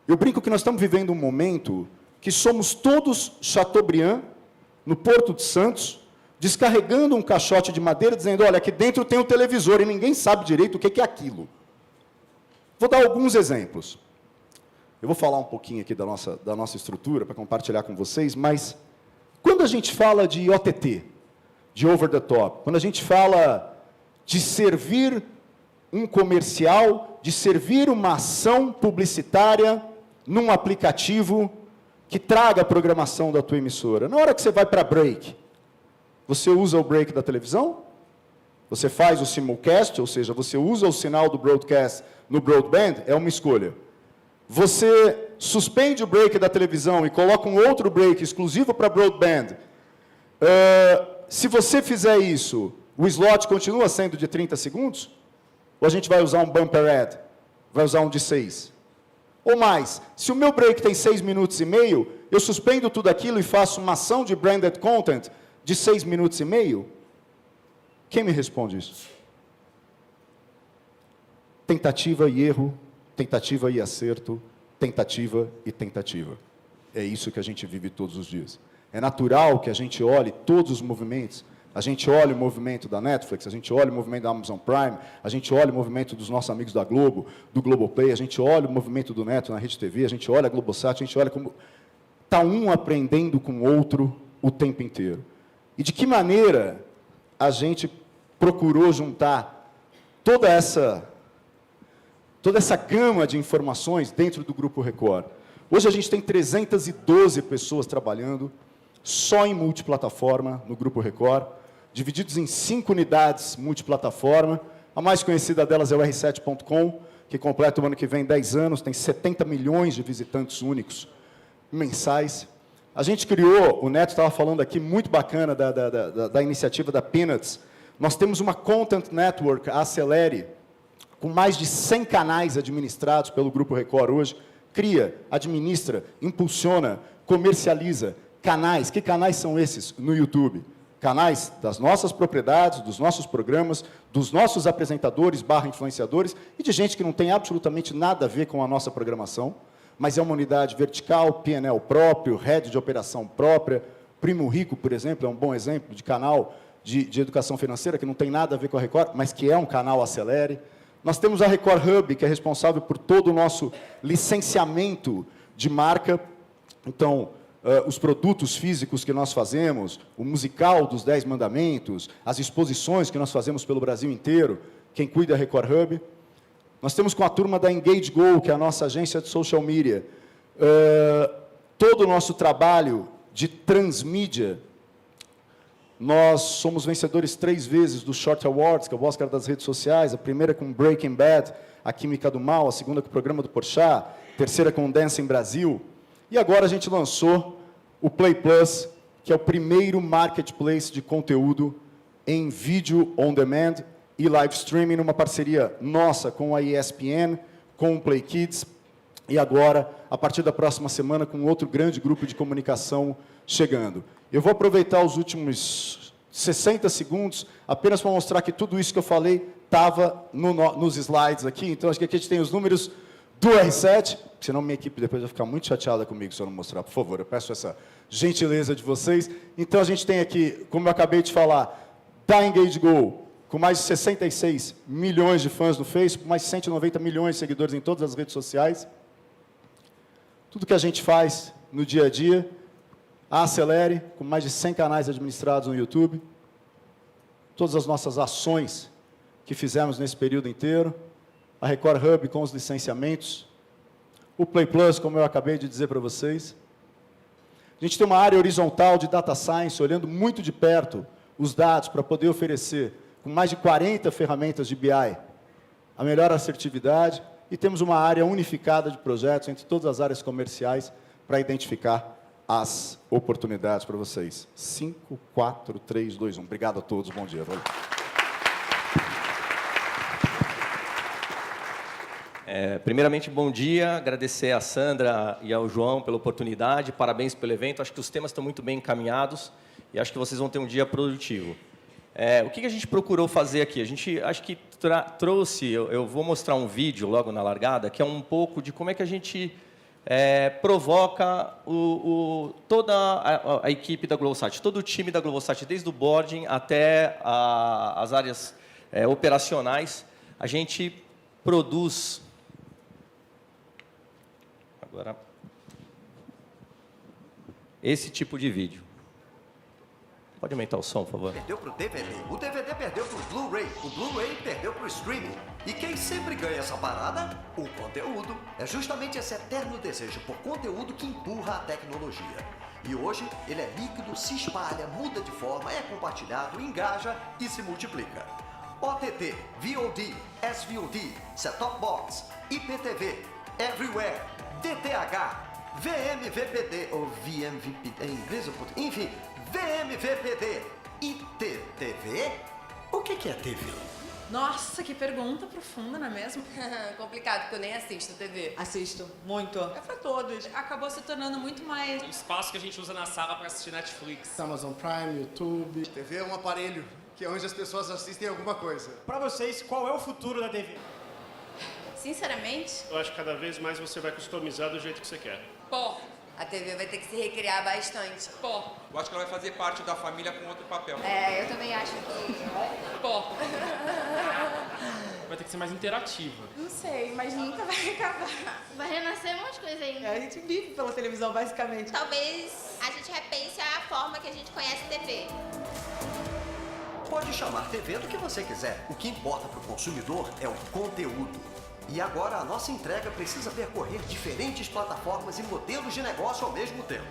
eu brinco que nós estamos vivendo um momento que somos todos Chateaubriand, no Porto de Santos, descarregando um caixote de madeira, dizendo, olha, aqui dentro tem um televisor, e ninguém sabe direito o que é aquilo. Vou dar alguns exemplos. Eu vou falar um pouquinho aqui da nossa estrutura, para compartilhar com vocês, mas quando a gente fala de OTT, de over the top, quando a gente fala de servir um comercial, de servir uma ação publicitária num aplicativo que traga a programação da tua emissora, na hora que você vai para break, você usa o break da televisão? Você faz o simulcast, ou seja, você usa o sinal do broadcast no broadband? É uma escolha. Você suspende o break da televisão e coloca um outro break exclusivo para broadband. Se você fizer isso, o slot continua sendo de 30 segundos? Ou a gente vai usar um bumper ad? Vai usar um de 6? Ou mais, se o meu break tem 6 minutos e meio, eu suspendo tudo aquilo e faço uma ação de branded content de 6 minutos e meio? Quem me responde isso? Tentativa e erro, tentativa e acerto, tentativa e tentativa. É isso que a gente vive todos os dias. É natural que a gente olhe todos os movimentos. A gente olha o movimento da Netflix, a gente olha o movimento da Amazon Prime, a gente olha o movimento dos nossos amigos da Globo, do Globoplay, a gente olha o movimento do Neto na Rede TV, a gente olha a Globosat, a gente olha como... Está um aprendendo com o outro o tempo inteiro. E de que maneira a gente procurou juntar toda essa gama de informações dentro do Grupo Record. Hoje a gente tem 312 pessoas trabalhando só em multiplataforma no Grupo Record, divididos em 5 unidades multiplataforma. A mais conhecida delas é o R7.com, que completa o ano que vem 10 anos, tem 70 milhões de visitantes únicos mensais. A gente criou, o Neto estava falando aqui, muito bacana da iniciativa da Peanuts. Nós temos uma Content Network, a Acelere, com mais de 100 canais administrados pelo Grupo Record hoje. Cria, administra, impulsiona, comercializa canais. Que canais são esses no YouTube? Canais das nossas propriedades, dos nossos programas, dos nossos apresentadores / influenciadores e de gente que não tem absolutamente nada a ver com a nossa programação, mas é uma unidade vertical, P&L próprio, rede de operação própria. Primo Rico, por exemplo, é um bom exemplo de canal de educação financeira, que não tem nada a ver com a Record, mas que é um canal Acelere. Nós temos a Record Hub, que é responsável por todo o nosso licenciamento de marca. Então, os produtos físicos que nós fazemos, o musical dos 10 Mandamentos, as exposições que nós fazemos pelo Brasil inteiro, quem cuida é a Record Hub. Nós temos com a turma da Engage Go, que é a nossa agência de social media, todo o nosso trabalho de transmídia. Nós somos vencedores 3 vezes do Short Awards, que é o Oscar das redes sociais, a primeira com Breaking Bad, A Química do Mal, a segunda com o Programa do Porchat, a terceira com Dancing Brasil. E agora a gente lançou o Play Plus, que é o primeiro marketplace de conteúdo em vídeo on demand e live streaming, numa parceria nossa com a ESPN, com o Play Kids, e agora, a partir da próxima semana, com outro grande grupo de comunicação chegando. Eu vou aproveitar os últimos 60 segundos apenas para mostrar que tudo isso que eu falei estava nos slides aqui. Então, acho que aqui a gente tem os números do R7, senão minha equipe depois vai ficar muito chateada comigo se eu não mostrar. Por favor, eu peço essa gentileza de vocês. Então, a gente tem aqui, como eu acabei de falar, da Engage Go, com mais de 66 milhões de fãs no Facebook, mais de 190 milhões de seguidores em todas as redes sociais. Tudo que a gente faz no dia a dia. A Acelere, com mais de 100 canais administrados no YouTube. Todas as nossas ações que fizemos nesse período inteiro, a Record Hub com os licenciamentos, o Play Plus, como eu acabei de dizer para vocês. A gente tem uma área horizontal de Data Science, olhando muito de perto os dados para poder oferecer, com mais de 40 ferramentas de BI, a melhor assertividade, e temos uma área unificada de projetos entre todas as áreas comerciais para identificar as oportunidades para vocês. 5, 4, 3, 2, 1. Obrigado a todos, bom dia. Valeu. Primeiramente, bom dia, agradecer a Sandra e ao João pela oportunidade, parabéns pelo evento, acho que os temas estão muito bem encaminhados e acho que vocês vão ter um dia produtivo. O que a gente procurou fazer aqui? A gente, acho que trouxe, eu vou mostrar um vídeo logo na largada, que é um pouco de como é que a gente provoca toda a equipe da Globosat, todo o time da Globosat, desde o boarding até as áreas operacionais, a gente produz... Agora, esse tipo de vídeo. Pode aumentar o som, por favor? Perdeu pro DVD, o DVD perdeu pro Blu-ray, o Blu-ray perdeu pro streaming. E quem sempre ganha essa parada? O conteúdo. É justamente esse eterno desejo por conteúdo que empurra a tecnologia. E hoje ele é líquido, se espalha, muda de forma, é compartilhado, engaja e se multiplica. OTT, VOD, SVOD, Set-Top Box, IPTV, Everywhere, DTH, VMVPD, ou VMVPD, em inglês ou português, enfim, VMVPD, ITTV? O que é TV? Nossa, que pergunta profunda, não é mesmo? Complicado, porque eu nem assisto TV. Assisto, muito. É pra todos. Acabou se tornando muito mais... O espaço que a gente usa na sala para assistir Netflix. Amazon Prime, YouTube... TV é um aparelho que é onde as pessoas assistem alguma coisa. Pra vocês, qual é o futuro da TV? Sinceramente? Eu acho que cada vez mais você vai customizar do jeito que você quer. Pô, a TV vai ter que se recriar bastante. Pô. Eu acho que ela vai fazer parte da família com outro papel. Eu também acho que... Pô. Vai ter que ser mais interativa. Não sei, mas nunca vai acabar. Vai renascer umas coisas ainda. A gente vive pela televisão, basicamente. Talvez a gente repense a forma que a gente conhece TV. Pode chamar TV do que você quiser. O que importa para o consumidor é o conteúdo. E agora a nossa entrega precisa percorrer diferentes plataformas e modelos de negócio ao mesmo tempo.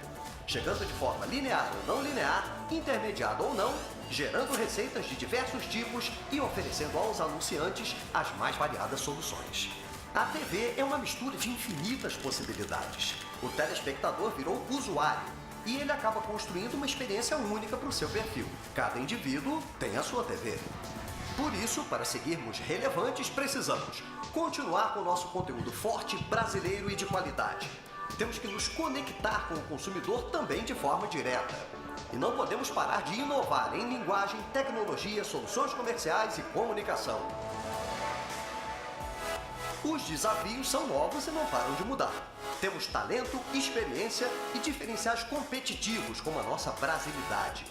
Chegando de forma linear ou não linear, intermediada ou não, gerando receitas de diversos tipos e oferecendo aos anunciantes as mais variadas soluções. A TV é uma mistura de infinitas possibilidades. O telespectador virou usuário e ele acaba construindo uma experiência única para o seu perfil. Cada indivíduo tem a sua TV. Por isso, para seguirmos relevantes, precisamos continuar com o nosso conteúdo forte, brasileiro e de qualidade. Temos que nos conectar com o consumidor também de forma direta. E não podemos parar de inovar em linguagem, tecnologia, soluções comerciais e comunicação. Os desafios são novos e não param de mudar. Temos talento, experiência e diferenciais competitivos como a nossa brasilidade.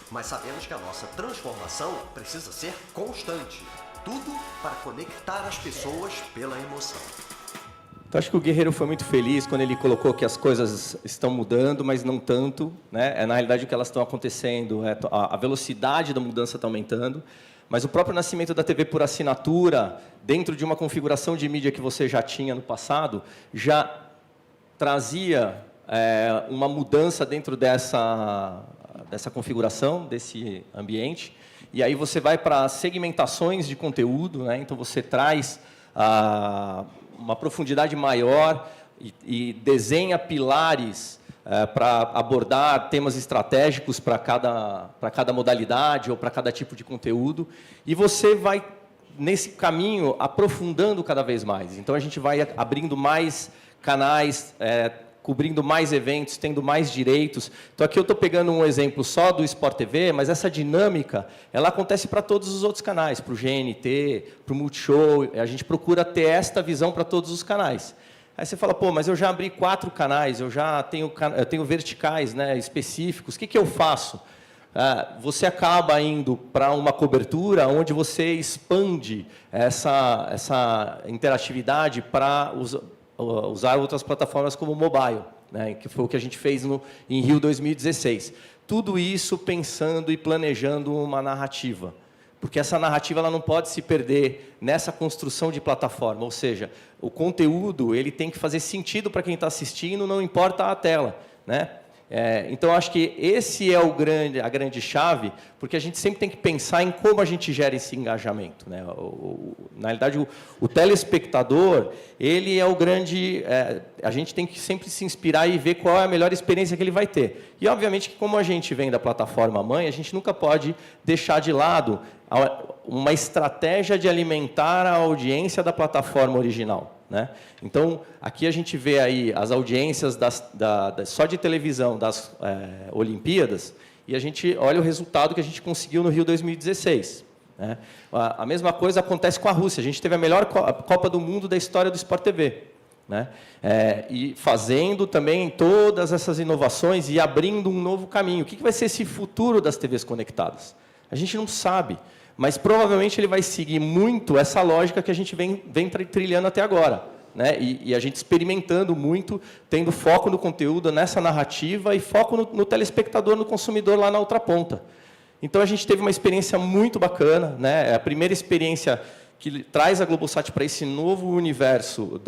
Mas sabemos que a nossa transformação precisa ser constante. Tudo para conectar as pessoas pela emoção. Então, acho que o Guerreiro foi muito feliz quando ele colocou que as coisas estão mudando, mas não tanto, né? Na realidade, o que elas estão acontecendo, a velocidade da mudança está aumentando, mas o próprio nascimento da TV por assinatura, dentro de uma configuração de mídia que você já tinha no passado, já trazia uma mudança dentro dessa configuração, desse ambiente. E aí você vai para segmentações de conteúdo, né? Então você traz uma profundidade maior e desenha pilares para abordar temas estratégicos para cada modalidade ou para cada tipo de conteúdo. E você vai, nesse caminho, aprofundando cada vez mais. Então, a gente vai abrindo mais canais, cobrindo mais eventos, tendo mais direitos. Então, aqui eu estou pegando um exemplo só do Sport TV, mas essa dinâmica ela acontece para todos os outros canais, para o GNT, para o Multishow. A gente procura ter esta visão para todos os canais. Aí você fala, pô, mas eu já abri 4 canais, eu tenho verticais, né, específicos, o que eu faço? Você acaba indo para uma cobertura onde você expande essa interatividade para usar outras plataformas como o mobile, né, que foi o que a gente fez em Rio 2016. Tudo isso pensando e planejando uma narrativa, porque essa narrativa ela não pode se perder nessa construção de plataforma, ou seja, o conteúdo ele tem que fazer sentido para quem está assistindo, não importa a tela, né? Então, acho que esse é a grande chave, porque a gente sempre tem que pensar em como a gente gera esse engajamento, né? Na realidade, o telespectador, ele é o grande... a gente tem que sempre se inspirar e ver qual é a melhor experiência que ele vai ter. E, obviamente, que como a gente vem da plataforma mãe, a gente nunca pode deixar de lado uma estratégia de alimentar a audiência da plataforma original, né? Então, aqui a gente vê aí as audiências só de televisão das Olimpíadas e a gente olha o resultado que a gente conseguiu no Rio 2016. Né? A mesma coisa acontece com a Rússia. A gente teve a melhor Copa do Mundo da história do Sport TV. Né? E fazendo também todas essas inovações e abrindo um novo caminho. O que vai ser esse futuro das TVs conectadas? A gente não sabe. Mas, provavelmente, ele vai seguir muito essa lógica que a gente vem trilhando até agora. Né? E a gente experimentando muito, tendo foco no conteúdo, nessa narrativa, e foco no telespectador, no consumidor, lá na outra ponta. Então, a gente teve uma experiência muito bacana. Né? É a primeira experiência que traz a Globosat para esse novo universo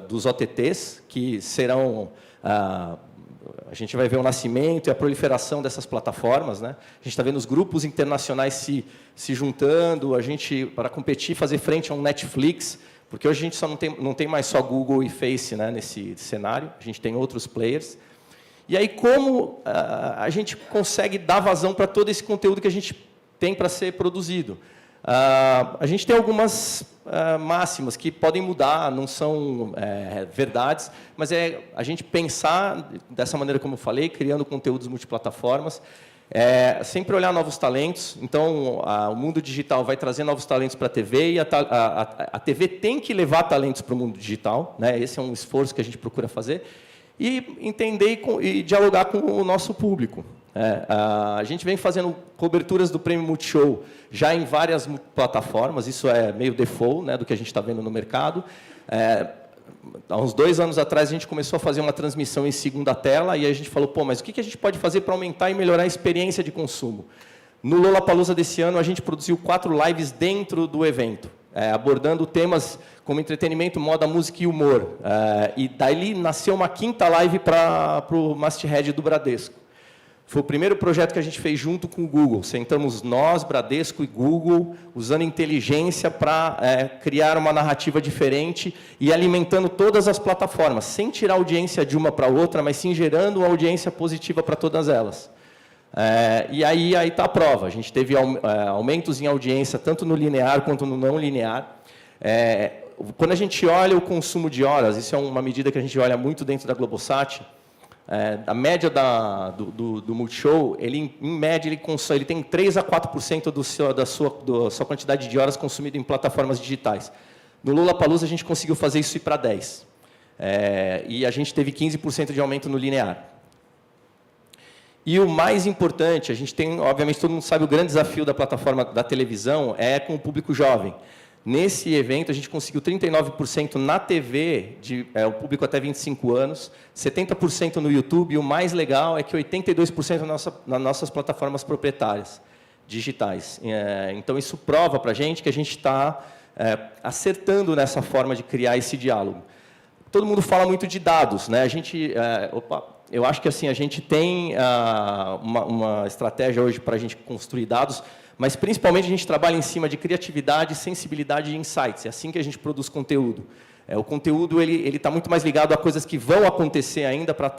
dos OTTs, que serão... a gente vai ver o nascimento e a proliferação dessas plataformas, né? A gente está vendo os grupos internacionais se juntando, a gente para competir, fazer frente a um Netflix, porque hoje a gente só não tem mais só Google e Face, né, nesse cenário, a gente tem outros players. E aí como a gente consegue dar vazão para todo esse conteúdo que a gente tem para ser produzido? A gente tem algumas máximas que podem mudar, não são verdades, mas é a gente pensar dessa maneira como eu falei, criando conteúdos multiplataformas, sempre olhar novos talentos. Então, o mundo digital vai trazer novos talentos para a TV e a TV tem que levar talentos para o mundo digital, né? Esse é um esforço que a gente procura fazer, e entender e dialogar com o nosso público. A gente vem fazendo coberturas do Prêmio Multishow já em várias plataformas, isso é meio default, né, do que a gente está vendo no mercado. Há uns 2 anos atrás, a gente começou a fazer uma transmissão em segunda tela, e a gente falou, mas o que a gente pode fazer para aumentar e melhorar a experiência de consumo? No Lollapalooza desse ano, a gente produziu 4 lives dentro do evento, abordando temas como entretenimento, moda, música e humor. E daí nasceu uma 5ª live para o Masthead do Bradesco. Foi o primeiro projeto que a gente fez junto com o Google. Sentamos nós, Bradesco e Google, usando inteligência para criar uma narrativa diferente e alimentando todas as plataformas, sem tirar audiência de uma para outra, mas sim gerando uma audiência positiva para todas elas. E aí está a prova. A gente teve aumentos em audiência, tanto no linear quanto no não linear. Quando a gente olha o consumo de horas, isso é uma medida que a gente olha muito dentro da Globosat. A média do Multishow, em média, ele tem 3 a 4% da sua quantidade de horas consumidas em plataformas digitais. No Lollapalooza, a gente conseguiu fazer isso ir para 10%. E a gente teve 15% de aumento no linear. E o mais importante, a gente tem, obviamente, todo mundo sabe, o grande desafio da plataforma da televisão é com o público jovem. Nesse evento, a gente conseguiu 39% na TV, o público até 25 anos, 70% no YouTube, e o mais legal é que 82% nas nossas plataformas proprietárias, digitais. Então, isso prova para a gente que a gente está acertando nessa forma de criar esse diálogo. Todo mundo fala muito de dados, né? Eu acho que assim, a gente tem uma estratégia hoje para a gente construir dados, mas, principalmente, a gente trabalha em cima de criatividade, sensibilidade e insights. É assim que a gente produz conteúdo. O conteúdo ele está muito mais ligado a coisas que vão acontecer ainda para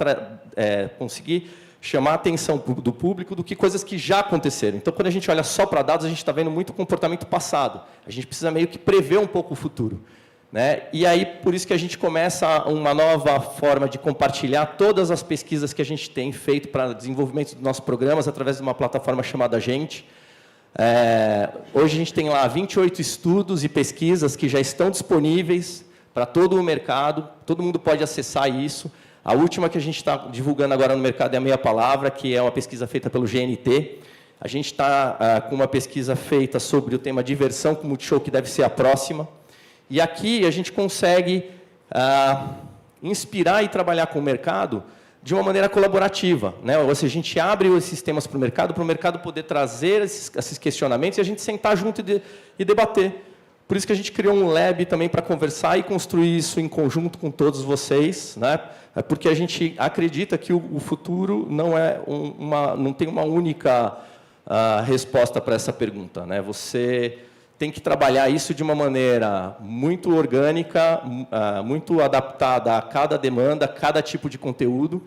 conseguir chamar a atenção do público do que coisas que já aconteceram. Então, quando a gente olha só para dados, a gente está vendo muito comportamento passado. A gente precisa meio que prever um pouco o futuro. Né? E aí, por isso que a gente começa uma nova forma de compartilhar todas as pesquisas que a gente tem feito para desenvolvimento dos nossos programas através de uma plataforma chamada Gente. Hoje a gente tem lá 28 estudos e pesquisas que já estão disponíveis para todo o mercado, todo mundo pode acessar isso. A última que a gente está divulgando agora no mercado é a Meia Palavra, que é uma pesquisa feita pelo GNT. A gente está com uma pesquisa feita sobre o tema diversão com Multishow, que deve ser a próxima. E aqui a gente consegue inspirar e trabalhar com o mercado de uma maneira colaborativa, né? Ou seja, a gente abre esses temas para o mercado poder trazer esses questionamentos e a gente sentar junto e debater. Por isso que a gente criou um lab também para conversar e construir isso em conjunto com todos vocês, né? Porque a gente acredita que o futuro não tem uma única resposta para essa pergunta, né? Você tem que trabalhar isso de uma maneira muito orgânica, muito adaptada a cada demanda, a cada tipo de conteúdo,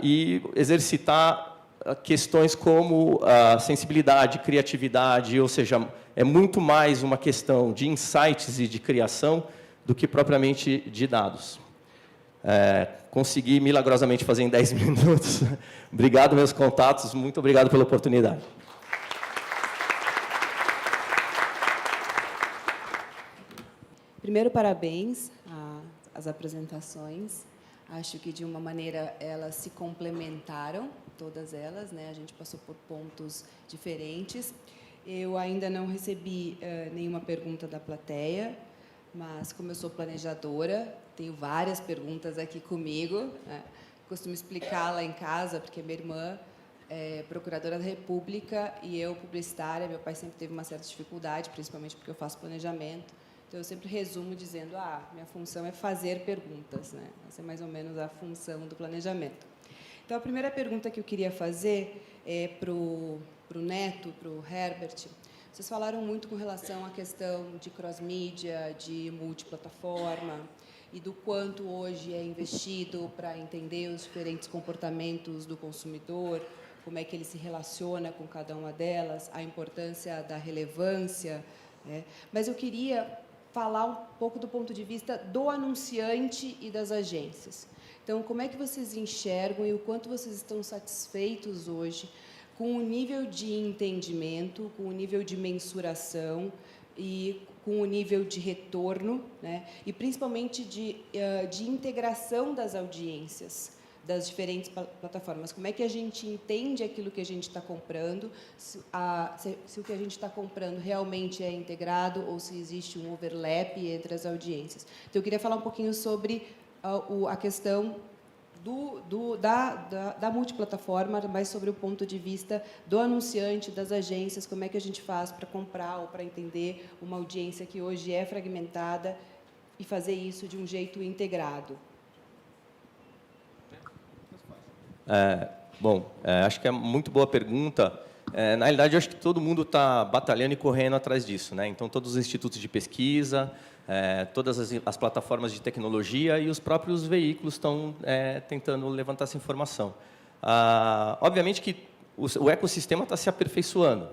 e exercitar questões como sensibilidade, criatividade, ou seja, é muito mais uma questão de insights e de criação do que propriamente de dados. Consegui milagrosamente fazer em 10 minutos. Obrigado, meus contatos, muito obrigado pela oportunidade. Primeiro, parabéns às apresentações. Acho que, de uma maneira, elas se complementaram, todas elas, né? A gente passou por pontos diferentes. Eu ainda não recebi nenhuma pergunta da plateia, mas, como eu sou planejadora, tenho várias perguntas aqui comigo, né? Costumo explicar lá em casa, porque minha irmã é procuradora da República e eu publicitária. Meu pai sempre teve uma certa dificuldade, principalmente porque eu faço planejamento. Então, eu sempre resumo dizendo, minha função é fazer perguntas, né? Essa é mais ou menos a função do planejamento. Então, a primeira pergunta que eu queria fazer é para o Neto, para o Herbert. Vocês falaram muito com relação à questão de cross-mídia, de multiplataforma, e do quanto hoje é investido para entender os diferentes comportamentos do consumidor, como é que ele se relaciona com cada uma delas, a importância da relevância, né? Mas eu queria falar um pouco do ponto de vista do anunciante e das agências. Então, como é que vocês enxergam e o quanto vocês estão satisfeitos hoje com o nível de entendimento, com o nível de mensuração e com o nível de retorno, né? E principalmente de integração das audiências das diferentes plataformas? Como é que a gente entende aquilo que a gente está comprando, se o que a gente está comprando realmente é integrado ou se existe um overlap entre as audiências. Então, eu queria falar um pouquinho sobre a questão da multiplataforma, mas sobre o ponto de vista do anunciante, das agências, como é que a gente faz para comprar ou para entender uma audiência que hoje é fragmentada e fazer isso de um jeito integrado. Acho que é muito boa pergunta. Na realidade, eu acho que todo mundo está batalhando e correndo atrás disso, né? Então, todos os institutos de pesquisa, todas as plataformas de tecnologia e os próprios veículos estão tentando levantar essa informação. Obviamente que o ecossistema está se aperfeiçoando,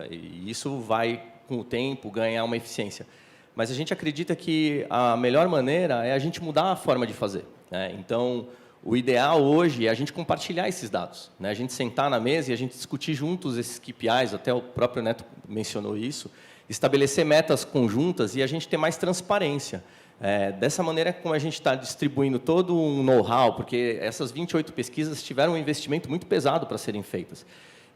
e isso vai, com o tempo, ganhar uma eficiência. Mas a gente acredita que a melhor maneira é a gente mudar a forma de fazer, né? Então, o ideal hoje é a gente compartilhar esses dados, né? A gente sentar na mesa e a gente discutir juntos esses KPIs, até o próprio Neto mencionou isso, estabelecer metas conjuntas e a gente ter mais transparência. Dessa maneira, como a gente está distribuindo todo um know-how, porque essas 28 pesquisas tiveram um investimento muito pesado para serem feitas.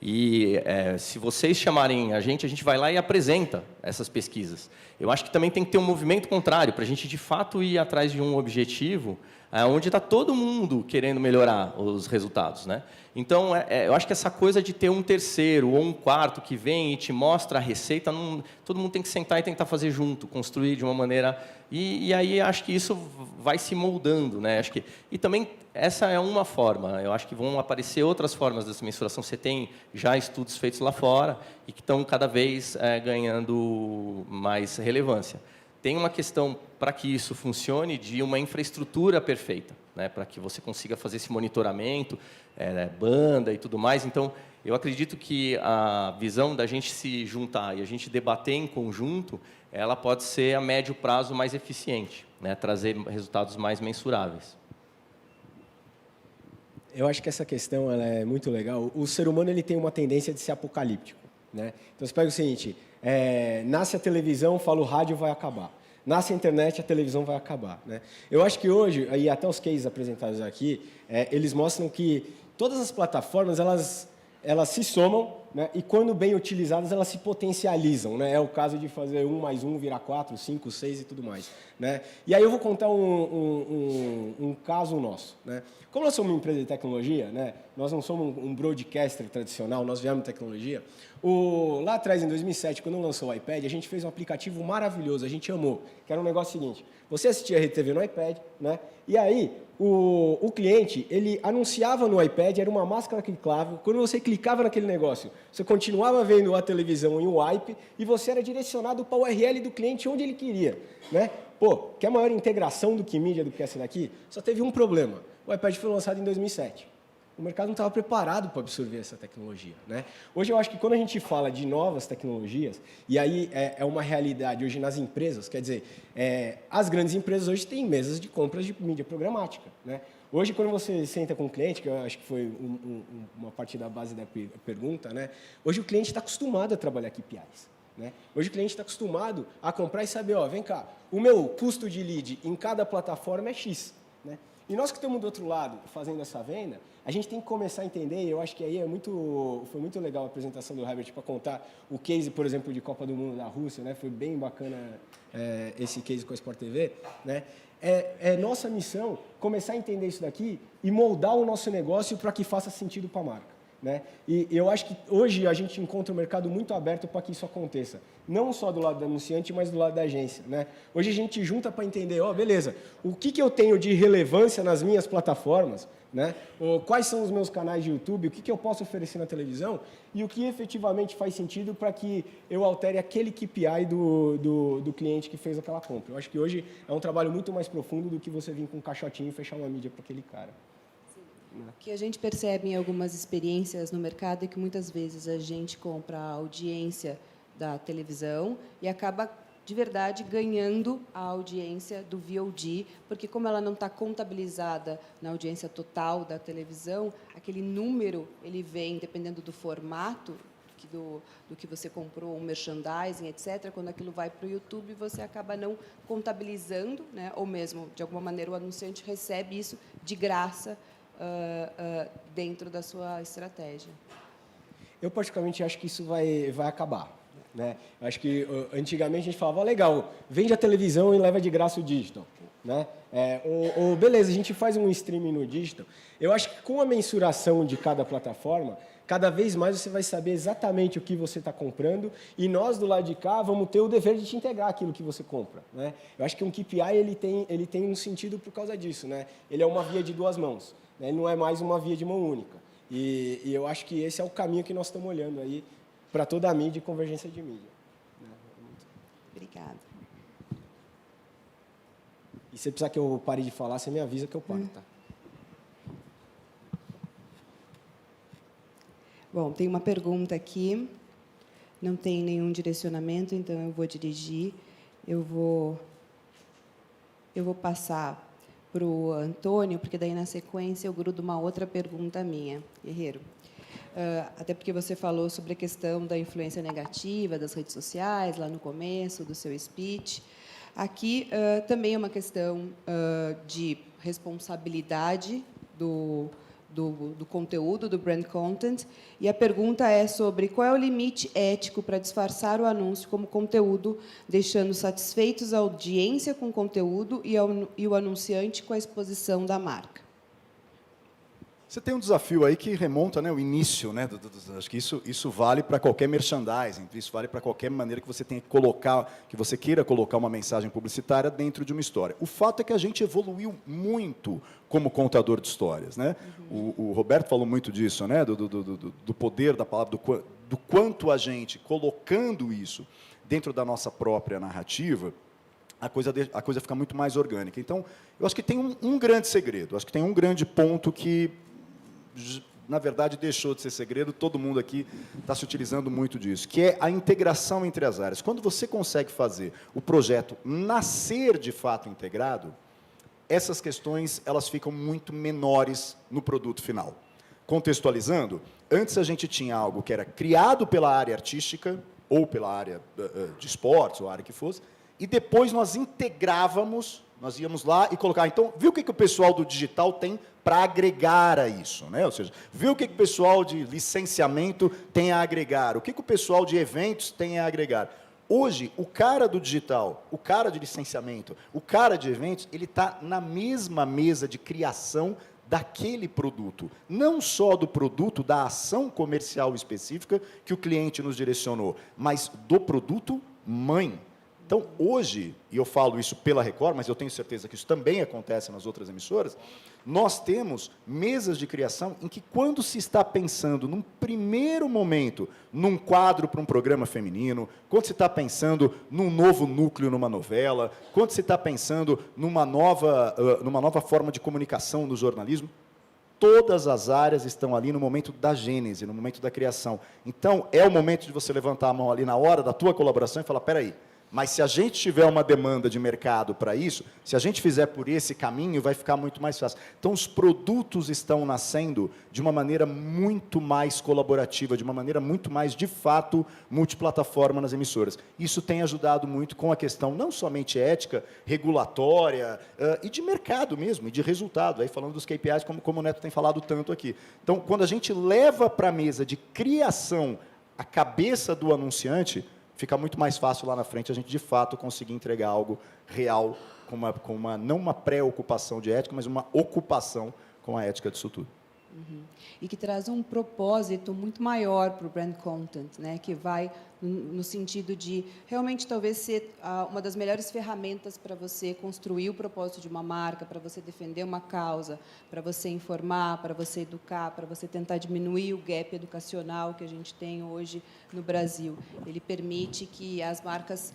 E se vocês chamarem a gente vai lá e apresenta essas pesquisas. Eu acho que também tem que ter um movimento contrário, para a gente, de fato, ir atrás de um objetivo onde está todo mundo querendo melhorar os resultados, né? Então, eu acho que essa coisa de ter um terceiro ou um quarto que vem e te mostra a receita, todo mundo tem que sentar e tentar fazer junto, construir de uma maneira... E aí, acho que isso vai se moldando, né? Acho que, e também, essa é uma forma. Eu acho que vão aparecer outras formas dessa mensuração. Você tem já estudos feitos lá fora e que estão cada vez ganhando mais relevância. Tem uma questão, para que isso funcione, de uma infraestrutura perfeita, né? Para que você consiga fazer esse monitoramento, banda e tudo mais. Então, eu acredito que a visão da gente se juntar e a gente debater em conjunto, ela pode ser a médio prazo mais eficiente, né? Trazer resultados mais mensuráveis. Eu acho que essa questão ela é muito legal. O ser humano ele tem uma tendência de ser apocalíptico, né? Então, você pega o seguinte, nasce a televisão, fala o rádio vai acabar. Nasce a internet, a televisão vai acabar, né? Eu acho que hoje, e até os cases apresentados aqui, eles mostram que todas as plataformas elas se somam né? E quando bem utilizadas, elas se potencializam, né? É o caso de fazer 1 mais 1 virar 4, 5, 6 e tudo mais, né? E aí eu vou contar um caso nosso, né? Como nós somos uma empresa de tecnologia, né? Nós não somos um broadcaster tradicional, nós viemos de tecnologia. Lá atrás, em 2007, quando lançou o iPad, a gente fez um aplicativo maravilhoso, a gente amou, que era um negócio seguinte: você assistia a RTV no iPad, né? E aí o cliente, ele anunciava no iPad, era uma máscara clicável. Quando você clicava naquele negócio, você continuava vendo a televisão em wipe e você era direcionado para o URL do cliente onde ele queria, né? Pô, quer maior integração do que mídia do que essa daqui? Só teve um problema. O iPad foi lançado em 2007. O mercado não estava preparado para absorver essa tecnologia, né? Hoje eu acho que quando a gente fala de novas tecnologias, e aí é uma realidade hoje nas empresas, quer dizer, as grandes empresas hoje têm mesas de compras de mídia programática, né? Hoje, quando você senta com o cliente, que eu acho que foi uma parte da base da pergunta, né? Hoje o cliente está acostumado a trabalhar KPIs, né? Hoje o cliente está acostumado a comprar e saber, ó, vem cá, o meu custo de lead em cada plataforma é X, né? E nós que estamos do outro lado fazendo essa venda, a gente tem que começar a entender, e eu acho que aí foi muito legal a apresentação do Herbert para contar o case, por exemplo, de Copa do Mundo da Rússia, né? Foi bem bacana esse case com a Sport TV, né? É nossa missão começar a entender isso daqui e moldar o nosso negócio para que faça sentido para a marca, né? E eu acho que hoje a gente encontra um mercado muito aberto para que isso aconteça. Não só do lado do anunciante, mas do lado da agência, né? Hoje a gente junta para entender, ó, beleza, o que eu tenho de relevância nas minhas plataformas, né? Quais são os meus canais de YouTube, o que eu posso oferecer na televisão e o que efetivamente faz sentido para que eu altere aquele KPI do cliente que fez aquela compra. Eu acho que hoje é um trabalho muito mais profundo do que você vir com um caixotinho e fechar uma mídia para aquele cara. O que a gente percebe em algumas experiências no mercado é que muitas vezes a gente compra a audiência da televisão e acaba, de verdade, ganhando a audiência do VOD, porque como ela não está contabilizada na audiência total da televisão, aquele número ele vem, dependendo do formato do que você comprou, um merchandising, etc., quando aquilo vai para o YouTube, você acaba não contabilizando, né? Ou mesmo, de alguma maneira, o anunciante recebe isso de graça dentro da sua estratégia. Eu, particularmente, acho que isso vai acabar, né? Eu acho que, antigamente, a gente falava, legal, vende a televisão e leva de graça o digital, né? Ou beleza, a gente faz um streaming no digital. Eu acho que, com a mensuração de cada plataforma, cada vez mais você vai saber exatamente o que você está comprando e nós, do lado de cá, vamos ter o dever de te integrar aquilo que você compra, né? Eu acho que um KPI ele tem um sentido por causa disso, né? Ele é uma via de duas mãos, né? Ele não é mais uma via de mão única. E eu acho que esse é o caminho que nós estamos olhando aí para toda a mídia e convergência de mídia, né? Obrigada. E se precisar que eu pare de falar, você me avisa que eu paro, tá? Bom, tem uma pergunta aqui, não tem nenhum direcionamento, então eu vou dirigir. Eu vou passar para o Antônio, porque daí, na sequência, eu grudo uma outra pergunta minha. Guerreiro, até porque você falou sobre a questão da influência negativa das redes sociais, lá no começo do seu speech. Aqui também é uma questão de responsabilidade do conteúdo, do brand content, e a pergunta é sobre qual é o limite ético para disfarçar o anúncio como conteúdo, deixando satisfeitos a audiência com o conteúdo e o anunciante com a exposição da marca. Você tem um desafio aí que remonta, né, o início, né? Acho que isso vale para qualquer merchandising, isso vale para qualquer maneira que você tenha que colocar, que você queira colocar uma mensagem publicitária dentro de uma história. O fato é que a gente evoluiu muito como contador de histórias, né? O Roberto falou muito disso, né? Do poder da palavra, do quanto a gente colocando isso dentro da nossa própria narrativa, a coisa fica muito mais orgânica. Então, eu acho que tem um grande segredo, acho que tem um grande ponto que, na verdade, deixou de ser segredo, todo mundo aqui está se utilizando muito disso, que é a integração entre as áreas. Quando você consegue fazer o projeto nascer de fato integrado, essas questões elas ficam muito menores no produto final. Contextualizando, antes a gente tinha algo que era criado pela área artística, ou pela área de esportes, ou a área que fosse, e depois nós integrávamos, nós íamos lá e colocar. Então, viu o que o pessoal do digital tem para agregar a isso, né? Ou seja, viu o que o pessoal de licenciamento tem a agregar, o que o pessoal de eventos tem a agregar. Hoje, o cara do digital, o cara de licenciamento, o cara de eventos, ele está na mesma mesa de criação daquele produto, não só do produto, da ação comercial específica que o cliente nos direcionou, mas do produto mãe. Então, hoje, e eu falo isso pela Record, mas eu tenho certeza que isso também acontece nas outras emissoras, nós temos mesas de criação em que, quando se está pensando, num primeiro momento, num quadro para um programa feminino, quando se está pensando num novo núcleo numa novela, quando se está pensando numa nova forma de comunicação no jornalismo, todas as áreas estão ali no momento da gênese, no momento da criação. Então, é o momento de você levantar a mão ali na hora da tua colaboração e falar, espera aí, mas se a gente tiver uma demanda de mercado para isso, se a gente fizer por esse caminho, vai ficar muito mais fácil. Então, os produtos estão nascendo de uma maneira muito mais colaborativa, de uma maneira muito mais, de fato, multiplataforma nas emissoras. Isso tem ajudado muito com a questão não somente ética, regulatória, e de mercado mesmo, e de resultado. Aí falando dos KPIs, como o Neto tem falado tanto aqui. Então, quando a gente leva para a mesa de criação a cabeça do anunciante, fica muito mais fácil lá na frente a gente, de fato, conseguir entregar algo real, não uma pré-ocupação de ética, mas uma ocupação com a ética disso tudo. Uhum. E que traz um propósito muito maior para o brand content, né? Que vai no sentido de realmente talvez ser uma das melhores ferramentas para você construir o propósito de uma marca, para você defender uma causa, para você informar, para você educar, para você tentar diminuir o gap educacional que a gente tem hoje no Brasil. Ele permite que as marcas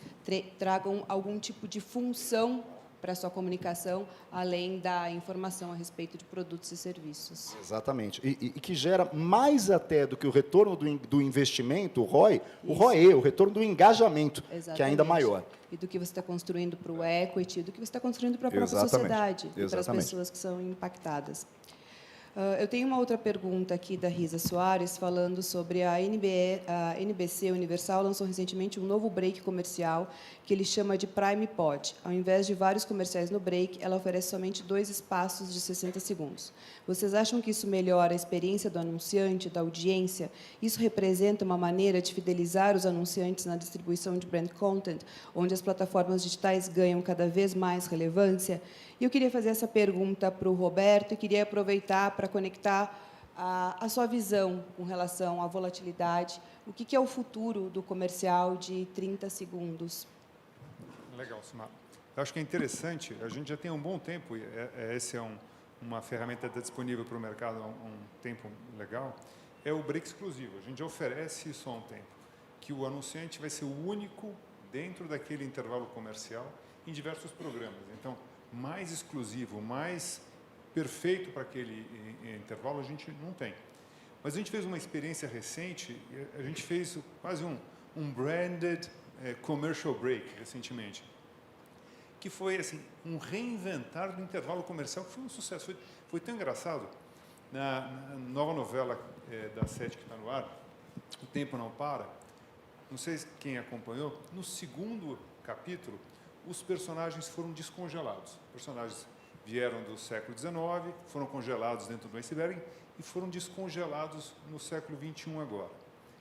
tragam algum tipo de função para a sua comunicação, além da informação a respeito de produtos e serviços. Exatamente. E que gera mais até do que o retorno do investimento, o ROI, o retorno do engajamento, que é ainda maior. E do que você está construindo para o equity, do que você está construindo para a própria sociedade, e para as pessoas que são impactadas. Eu tenho uma outra pergunta aqui da Risa Soares, falando sobre a NBC Universal lançou recentemente um novo break comercial que ele chama de Prime Pod. Ao invés de vários comerciais no break, ela oferece somente 2 espaços de 60 segundos. Vocês acham que isso melhora a experiência do anunciante, da audiência? Isso representa uma maneira de fidelizar os anunciantes na distribuição de brand content, onde as plataformas digitais ganham cada vez mais relevância? E eu queria fazer essa pergunta para o Roberto e queria aproveitar para conectar a sua visão com relação à volatilidade. O que é o futuro do comercial de 30 segundos? Legal, Sumar. Eu acho que é interessante, a gente já tem um bom tempo, essa é uma ferramenta que está disponível para o mercado há um tempo legal, é o break exclusivo. A gente já oferece isso há um tempo, que o anunciante vai ser o único dentro daquele intervalo comercial em diversos programas. Então, mais exclusivo, mais perfeito para aquele intervalo a gente não tem. Mas a gente fez uma experiência recente, a gente fez quase um branded commercial break recentemente, que foi assim um reinventar do intervalo comercial, que foi um sucesso, foi tão engraçado. Na nova novela da Sete que está no ar, O Tempo Não Para, não sei quem acompanhou, no segundo capítulo, os personagens foram descongelados. Os personagens vieram do século XIX, foram congelados dentro do iceberg e foram descongelados no século XXI agora.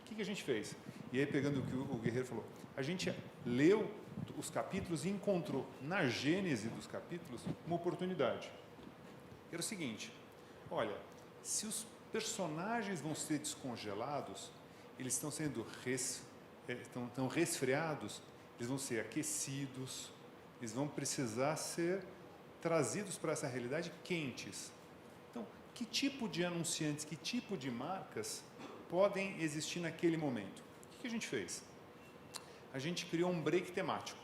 O que a gente fez? E aí, pegando o que o Guerreiro falou, a gente leu os capítulos e encontrou, na gênese dos capítulos, uma oportunidade. Era o seguinte, olha, se os personagens vão ser descongelados, eles estão sendo estão resfriados, eles vão ser aquecidos, eles vão precisar ser trazidos para essa realidade quentes. Então, que tipo de anunciantes, que tipo de marcas podem existir naquele momento? O que a gente fez? A gente criou um break temático,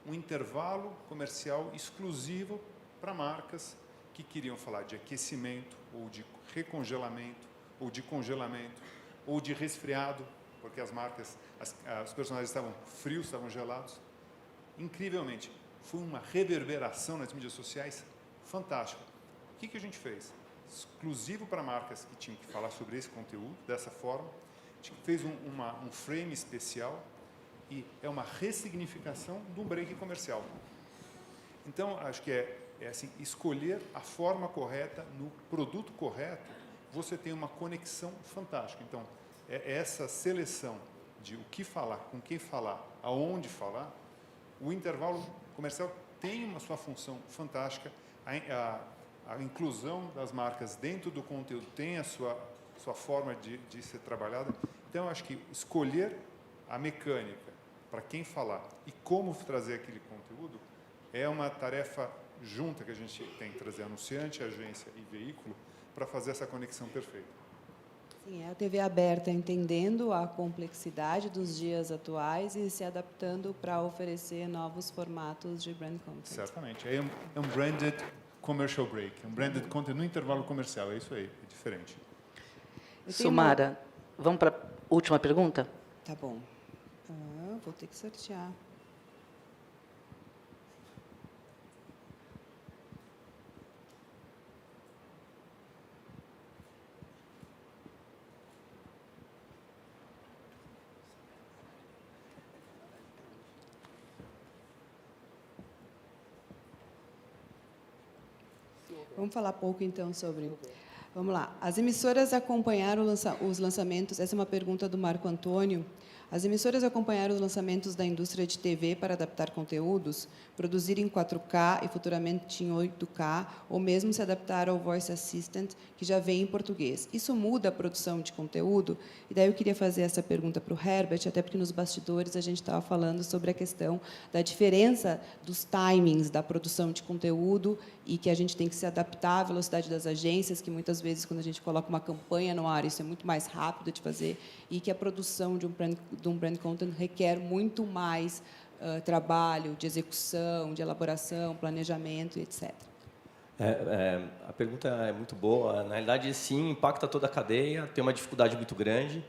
um intervalo comercial exclusivo para marcas que queriam falar de aquecimento, ou de recongelamento, ou de congelamento, ou de resfriado, porque as marcas, os personagens estavam frios, estavam gelados. Incrivelmente, foi uma reverberação nas mídias sociais fantástica. O que a gente fez? Exclusivo para marcas que tinham que falar sobre esse conteúdo, dessa forma. A gente fez um frame especial E é uma ressignificação de um break comercial. Então, acho que é assim, escolher a forma correta, no produto correto, você tem uma conexão fantástica. Então, essa seleção de o que falar, com quem falar, aonde falar, o intervalo comercial tem uma sua função fantástica, a inclusão das marcas dentro do conteúdo tem a sua forma de ser trabalhada. Então, acho que escolher a mecânica para quem falar e como trazer aquele conteúdo é uma tarefa junta que a gente tem que trazer anunciante, agência e veículo para fazer essa conexão perfeita. Sim, é a TV aberta entendendo a complexidade dos dias atuais e se adaptando para oferecer novos formatos de brand content. Certamente. É um branded commercial break, um branded content no intervalo comercial, é isso aí, é diferente. Sumara, vamos para a última pergunta? Tá bom. Vou ter que sortear. Vamos falar pouco, então, sobre... Vamos lá. As emissoras acompanharam os lançamentos... Essa é uma pergunta do Marco Antônio. As emissoras acompanharam os lançamentos da indústria de TV para adaptar conteúdos, produzir em 4K e futuramente em 8K, ou mesmo se adaptar ao Voice Assistant, que já vem em português. Isso muda a produção de conteúdo? E daí eu queria fazer essa pergunta para o Herbert, até porque nos bastidores a gente estava falando sobre a questão da diferença dos timings da produção de conteúdo e que a gente tem que se adaptar à velocidade das agências, que muitas vezes, quando a gente coloca uma campanha no ar, isso é muito mais rápido de fazer, e que a produção de um brand content requer muito mais trabalho de execução, de elaboração, planejamento, etc. A pergunta é muito boa. Na realidade, sim, impacta toda a cadeia, tem uma dificuldade muito grande.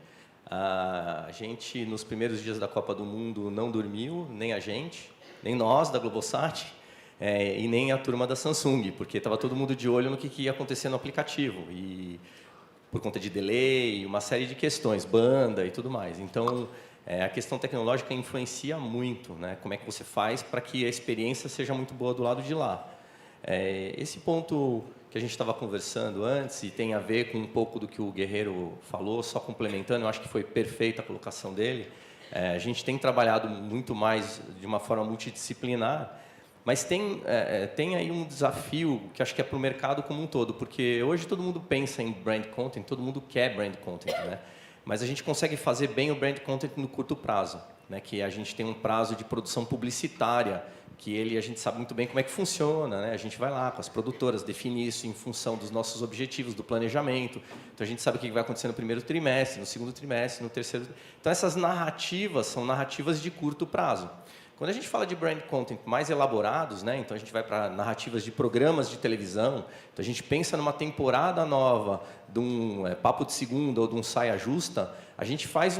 A gente, nos primeiros dias da Copa do Mundo, não dormiu, nem a gente, nem nós, da Globosat, e nem a turma da Samsung, porque estava todo mundo de olho no que ia acontecer no aplicativo. E por conta de delay, uma série de questões, banda e tudo mais. Então, a questão tecnológica influencia muito, né? Como é que você faz para que a experiência seja muito boa do lado de lá. Esse ponto que a gente estava conversando antes, e tem a ver com um pouco do que o Guerreiro falou, só complementando, eu acho que foi perfeita a colocação dele, a gente tem trabalhado muito mais de uma forma multidisciplinar, mas tem aí um desafio que acho que é para o mercado como um todo, porque hoje todo mundo pensa em brand content, todo mundo quer brand content, né? Mas a gente consegue fazer bem o brand content no curto prazo, né? Que a gente tem um prazo de produção publicitária, que a gente sabe muito bem como é que funciona, né? A gente vai lá com as produtoras, define isso em função dos nossos objetivos, do planejamento. Então, a gente sabe o que vai acontecer no primeiro trimestre, no segundo trimestre, no terceiro... Então, essas narrativas são narrativas de curto prazo. Quando a gente fala de brand content mais elaborados, né? Então a gente vai para narrativas de programas de televisão, então a gente pensa numa temporada nova de um Papo de Segunda ou de um Saia Justa, a gente faz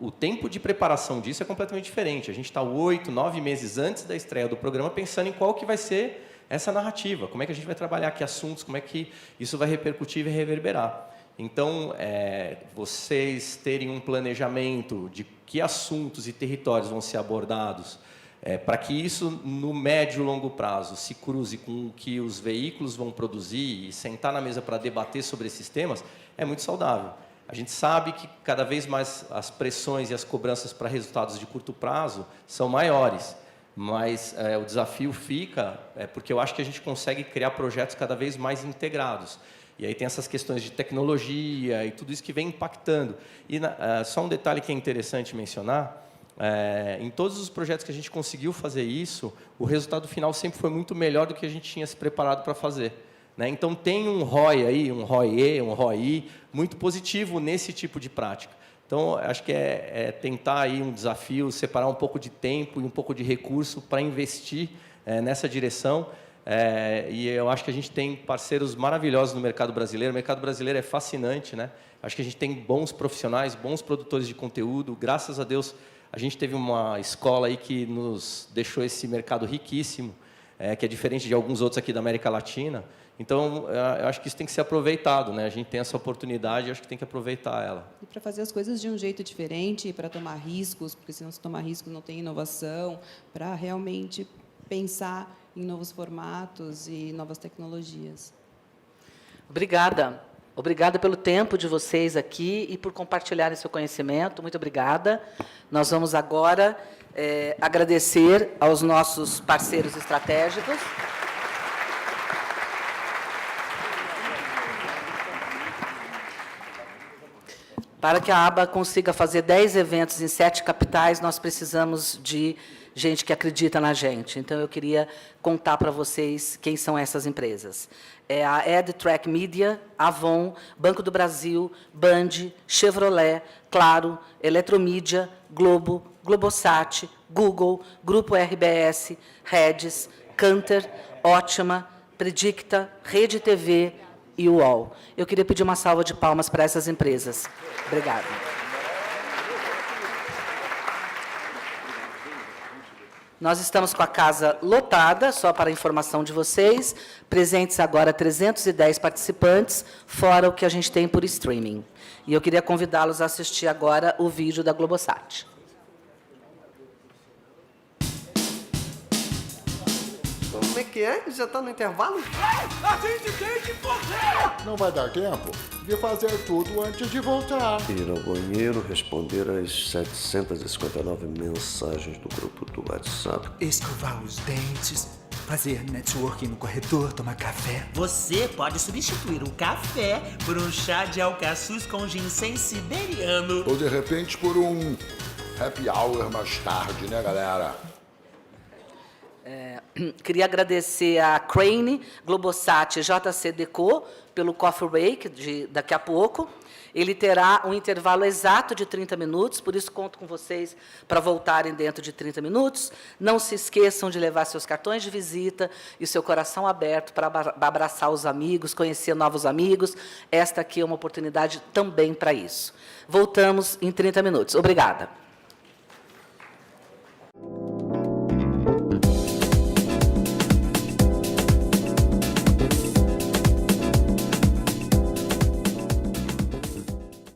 o tempo de preparação disso é completamente diferente. A gente está 8, 9 meses antes da estreia do programa pensando em qual que vai ser essa narrativa, como é que a gente vai trabalhar, que assuntos, como é que isso vai repercutir e reverberar. Então, vocês terem um planejamento de que assuntos e territórios vão ser abordados, para que isso, no médio e longo prazo, se cruze com o que os veículos vão produzir e sentar na mesa para debater sobre esses temas, é muito saudável. A gente sabe que cada vez mais as pressões e as cobranças para resultados de curto prazo são maiores, mas o desafio fica porque eu acho que a gente consegue criar projetos cada vez mais integrados. E aí tem essas questões de tecnologia e tudo isso que vem impactando. E só um detalhe que é interessante mencionar, em todos os projetos que a gente conseguiu fazer isso, o resultado final sempre foi muito melhor do que a gente tinha se preparado para fazer, né? Então, tem um ROI aí, um ROI-E, um ROI muito positivo nesse tipo de prática. Então, acho que é tentar aí um desafio, separar um pouco de tempo e um pouco de recurso para investir nessa direção. E eu acho que a gente tem parceiros maravilhosos no mercado brasileiro. O mercado brasileiro é fascinante, né? Acho que a gente tem bons profissionais, bons produtores de conteúdo. Graças a Deus, a gente teve uma escola aí que nos deixou esse mercado riquíssimo. que é diferente de alguns outros aqui da América Latina. Então, eu acho que isso tem que ser aproveitado, né? A gente tem essa oportunidade, eu acho que tem que aproveitar ela. E para fazer as coisas de um jeito diferente, para tomar riscos, porque se não se tomar riscos não tem inovação, para realmente pensar em novos formatos e novas tecnologias. Obrigada. Obrigada pelo tempo de vocês aqui e por compartilharem seu conhecimento. Muito obrigada. Nós vamos agora agradecer aos nossos parceiros estratégicos. Para que a aba consiga fazer 10 eventos em 7 capitais, nós precisamos de gente que acredita na gente. Então, eu queria contar para vocês quem são essas empresas. É a EdTrack Media, Avon, Banco do Brasil, Band, Chevrolet, Claro, Eletromídia, Globo, Globosat, Google, Grupo RBS, Redis, Canter, Ótima, Predicta, Rede TV e UOL. Eu queria pedir uma salva de palmas para essas empresas. Obrigada. Nós estamos com a casa lotada, só para a informação de vocês. Presentes agora 310 participantes, fora o que a gente tem por streaming. E eu queria convidá-los a assistir agora o vídeo da Globosat. Como é que é? Já está no intervalo? A gente tem que fazer! Não vai dar tempo de fazer tudo antes de voltar. Ir ao banheiro, responder às 759 mensagens do grupo do WhatsApp. Escovar os dentes, fazer networking no corredor, tomar café. Você pode substituir o café por um chá de alcaçuz com ginseng siberiano. Ou de repente por um happy hour mais tarde, né, galera? Queria agradecer a Crane, Globosat e JC Deco pelo Coffee Break de daqui a pouco. Ele terá um intervalo exato de 30 minutos, por isso conto com vocês para voltarem dentro de 30 minutos. Não se esqueçam de levar seus cartões de visita e seu coração aberto para abraçar os amigos, conhecer novos amigos. Esta aqui é uma oportunidade também para isso. Voltamos em 30 minutos. Obrigada.